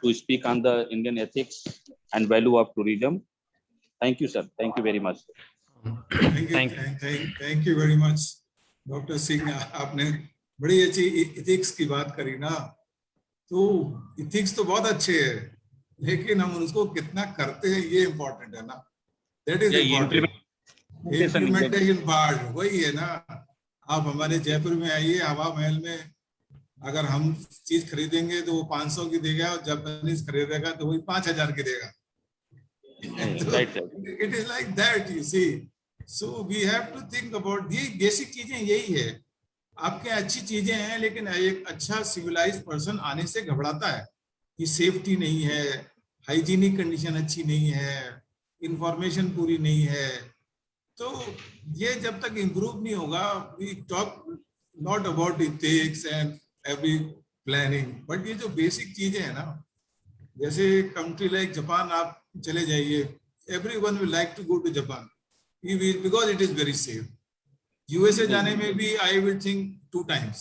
to speak on the Indian ethics and value of tourism. Thank you sir, thank you very much. Thank you very much, Dr. Singh. आपने बड़ी अच्छी ethics की बात करी ना, तो ethics तो बहुत अच्छे है, लेकिन हम उसको कितना करते हैं ये इम्पोर्टेंट है ना, that is important. Implementation part वही है ना। आप हमारे जयपुर में आइए, हवा महल में अगर हम चीज खरीदेंगे तो वो 500 की देगा, और जापानीज खरीदेगा तो वही 5000 की देगा। It is like that, you see. So we have to think about ये बेसिक चीजें यही है। आपके अच्छी चीजें हैं, लेकिन एक अच्छा सिविलाइज्ड पर्सन आने से घबराता है कि सेफ्टी नहीं है, हाइजीनिक कंडीशन अच्छी नहीं है, इंफॉर्मेशन पूरी नहीं है। तो ये जब तक इम्प्रूव नहीं होगा, we talk not about ethics and every planning, but ये जो बेसिक चीजें हैं ना, जैसे कंट्री लाइक जापान आप चले जाइए, everyone will like to go to Japan because it is very safe. USA जाने में भी I will think 2 times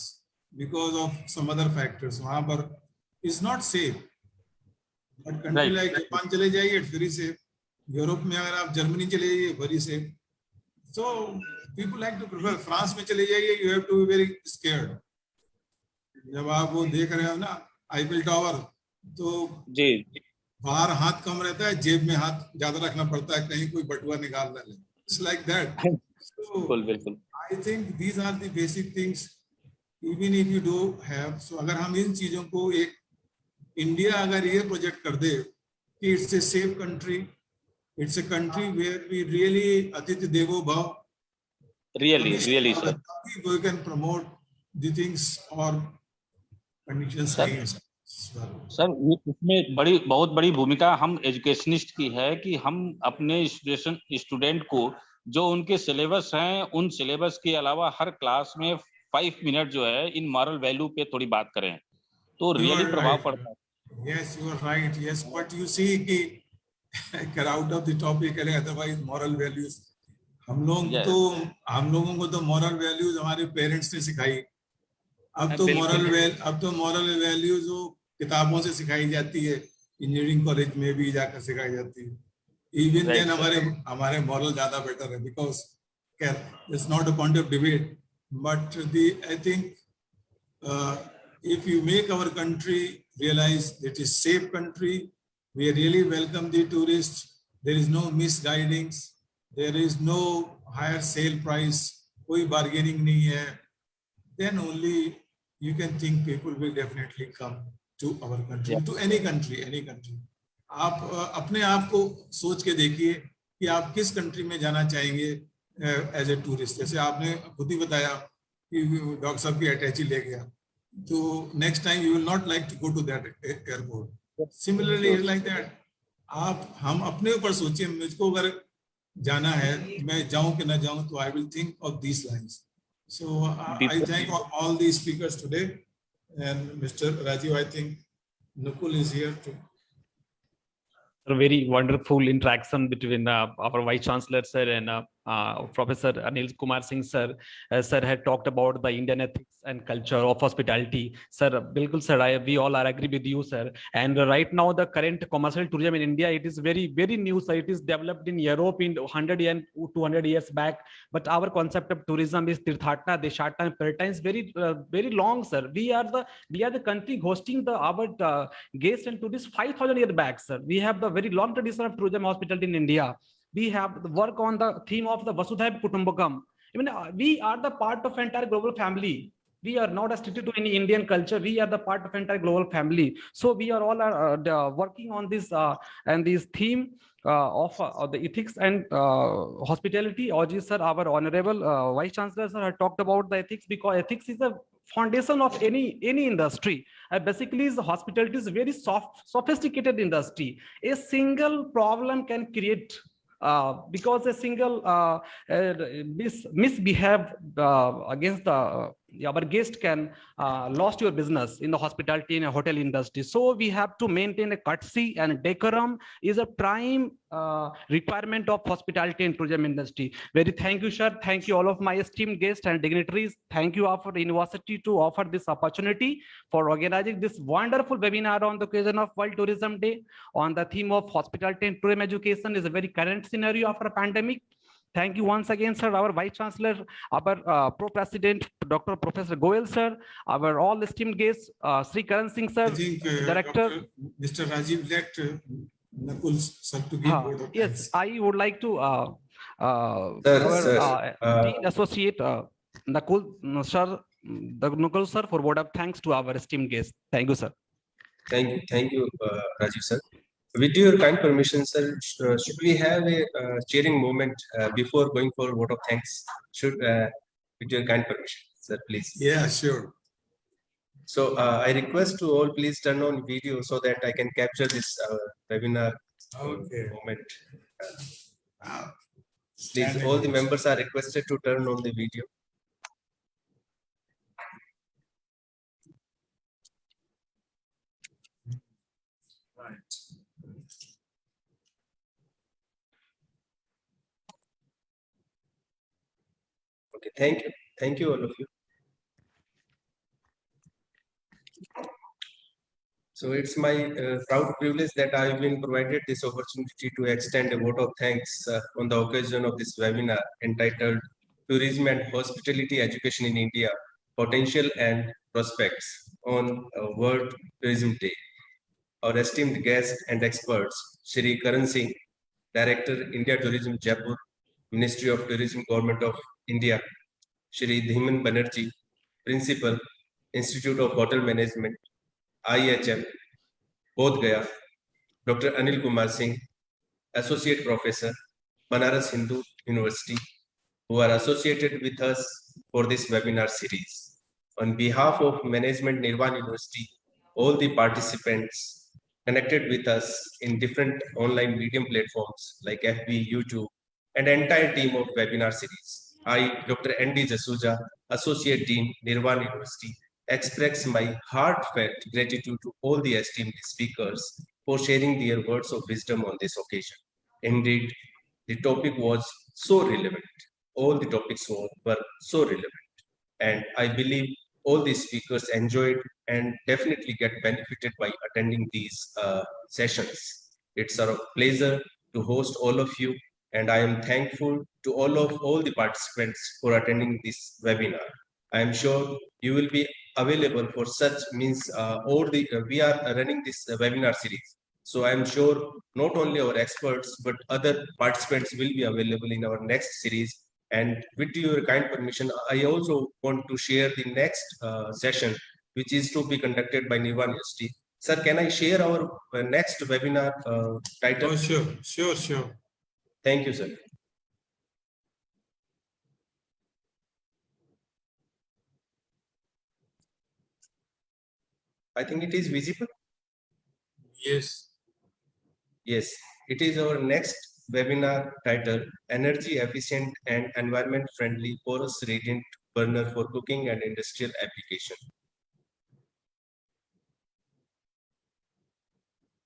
because of some other factors, वहां पर is not safe. But country like Japan चले जाइए, इट्स वेरी सेफ। यूरोप में अगर आप जर्मनी चले जाइए, very safe. So people like to prefer. France में चले जाइए, you have to be very scared. जब आप वो देख रहे हो ना आईफिल टावर, तो जी बाहर हाथ कम रहता है, जेब में हाथ ज्यादा रखना पड़ता है, कहीं कोई बटुआ निकाल ना ले। It's like that. बिल्कुल। I think these are the basic things, even if you do have. So अगर हम इन चीजों को एक इंडिया अगर ये प्रोजेक्ट कर दे कि it's a safe country, it's a country where we really अतिथि देवो भव, really sir, we can promote the things or conditions against. Sir इसमें बहुत बड़ी भूमिका हम एजुकेशनिस्ट की है कि हम अपने स्टूडेंट को जो उनके सिलेबस हैं, उन सिलेबस के अलावा हर क्लास में 5 मिनट जो है इन मॉरल वैल्यू पे थोड़ी बात करें, तो रियली प्रभाव पड़ता है। Yes, you are right. Yes, but you see कि get out of the topic, otherwise moral values हम लोगों को तो moral values हमारे पेरेंट्स ने सिखाई। अब तो moral values जो किताबों से सिखाई जाती है, इंजीनियरिंग कॉलेज में भी जाकर सिखाई जाती है। Even then हमारे moral ज्यादा better है, because it's not a point of debate, but I think if you make our country realize it is safe country, we really welcome the tourists, there is no misguidings, there is no higher sale price, कोई bargaining नहीं है, then only you can think people will definitely come to our country, to any country. आप अपने आप को सोच के देखिए कि आप किस कंट्री में जाना चाहेंगे एज ए टूरिस्ट। जैसे आपने खुद ही बताया कि डॉक्टर साहब की अटैची ले गया, तो next time you will not like to go to that airport. Similarly like that, हम अपने ऊपर सोचिए, मुझको अगर जाना है, मैं जाऊं कि ना जाऊं, तो I will think of these lines. So I thank all the speakers today, and mister Rajiv, I think Nukul is here too. A very wonderful interaction between our Vice Chancellor sir and Professor Anil Kumar Singh sir, sir had talked about the Indian ethics and culture of hospitality. Sir, bilkul sir, we all are agree with you, sir. And right now, the current commercial tourism in India, it is very, very new, sir. It is developed in Europe in 100 and 200 years back. But our concept of tourism is Tirthatna, Deshatna, and Perta is very, very long, sir. We are the country hosting our guests and tourists 5,000 years back, sir. We have the very long tradition of tourism hospitality in India. We have the work on the theme of the Vasudhaiva Kutumbakam. Even we are the part of entire global family. We are not restricted to any Indian culture. We are the part of entire global family. So we are all working on this and this theme of the ethics and hospitality. Aji sir, our honorable Vice Chancellor sir, had talked about the ethics, because ethics is the foundation of any industry. Basically, the hospitality is a very sophisticated industry. A single problem can create because a single misbehave against our guest can lost your business in the hospitality and hotel industry. So we have to maintain a courtesy, and decorum is a prime requirement of hospitality and tourism industry. Very thank you, sir. Thank you all of my esteemed guests and dignitaries. Thank you for the university to offer this opportunity for organizing this wonderful webinar on the occasion of World Tourism Day on the theme of hospitality and tourism education is a very current scenario after a pandemic. Thank you once again, sir, our Vice Chancellor, our Pro-President, Dr. Professor Goel, sir, our all esteemed guests, Sri Karan Singh, sir, I think Director. Mr. Rajiv let Nakul sir to give word of yes, thanks. I would like to Sir, Dean Associate Nakul sir for word of thanks to our esteemed guests. Thank you, sir. Thank you, Rajiv sir. With your kind permission, sir, should we have a cheering moment before going for vote of thanks? With your kind permission, sir, please. Yeah, sure. So I request to all, please turn on video so that I can capture this webinar Okay. moment. Stand Please, all the and- members are requested to turn on the video. Right. Okay, thank you all of you. So it's my proud privilege that I've been provided this opportunity to extend a vote of thanks on the occasion of this webinar entitled Tourism and Hospitality Education in India, Potential and Prospects on World Tourism Day. Our esteemed guests and experts, Shri Karan Singh, Director, India Tourism Jaipur, Ministry of Tourism, Government of India, Shri Dhiman Banerjee, Principal, Institute of Hotel Management, IHM, Bodh Gaya, Dr. Anil Kumar Singh, Associate Professor, Banaras Hindu University, who are associated with us for this webinar series. On behalf of Management Nirvan University, all the participants connected with us in different online medium platforms like FB, YouTube, and entire team of webinar series, I, Dr. N.D. Jasuja, Associate Dean, Nirvan University, express my heartfelt gratitude to all the esteemed speakers for sharing their words of wisdom on this occasion. Indeed, the topic was so relevant. All the topics were so relevant. And I believe all the speakers enjoyed and definitely get benefited by attending these sessions. It's a pleasure to host all of you, and I am thankful to all the participants for attending this webinar. I am sure you will be available for such means we are running this webinar series. So I'm sure not only our experts, but other participants will be available in our next series. And with your kind permission, I also want to share the next session, which is to be conducted by Nirvan University. Sir, can I share our next webinar title? Oh, sure. Thank you, sir. I think it is visible. Yes. Yes, it is our next webinar titled Energy Efficient and Environment Friendly Porous Radiant Burner for Cooking and Industrial Application.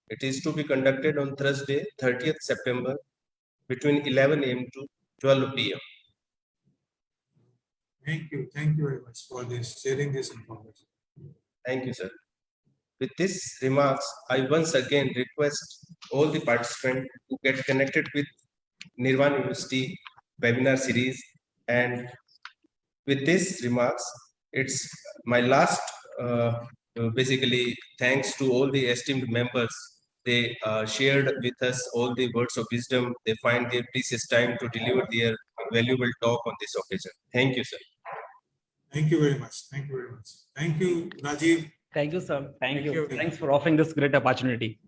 It is to be conducted on Thursday, 30th September between 11 a.m. to 12 p.m. Thank you very much for this sharing this information. Thank you, sir. With these remarks, I once again request all the participants to get connected with Nirvan University webinar series. And with these remarks, it's my last, basically, thanks to all the esteemed members. They shared with us all the words of wisdom. They find their precious time to deliver their valuable talk on this occasion. Thank you, sir. Thank you very much. Thank you very much. Thank you, Rajiv. Thank you, sir. Thank Thank you. you. Thanks for offering this great opportunity.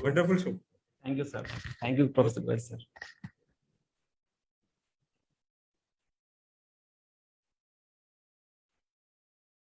Wonderful show. Thank you, sir. Thank you, Professor Goyal, sir.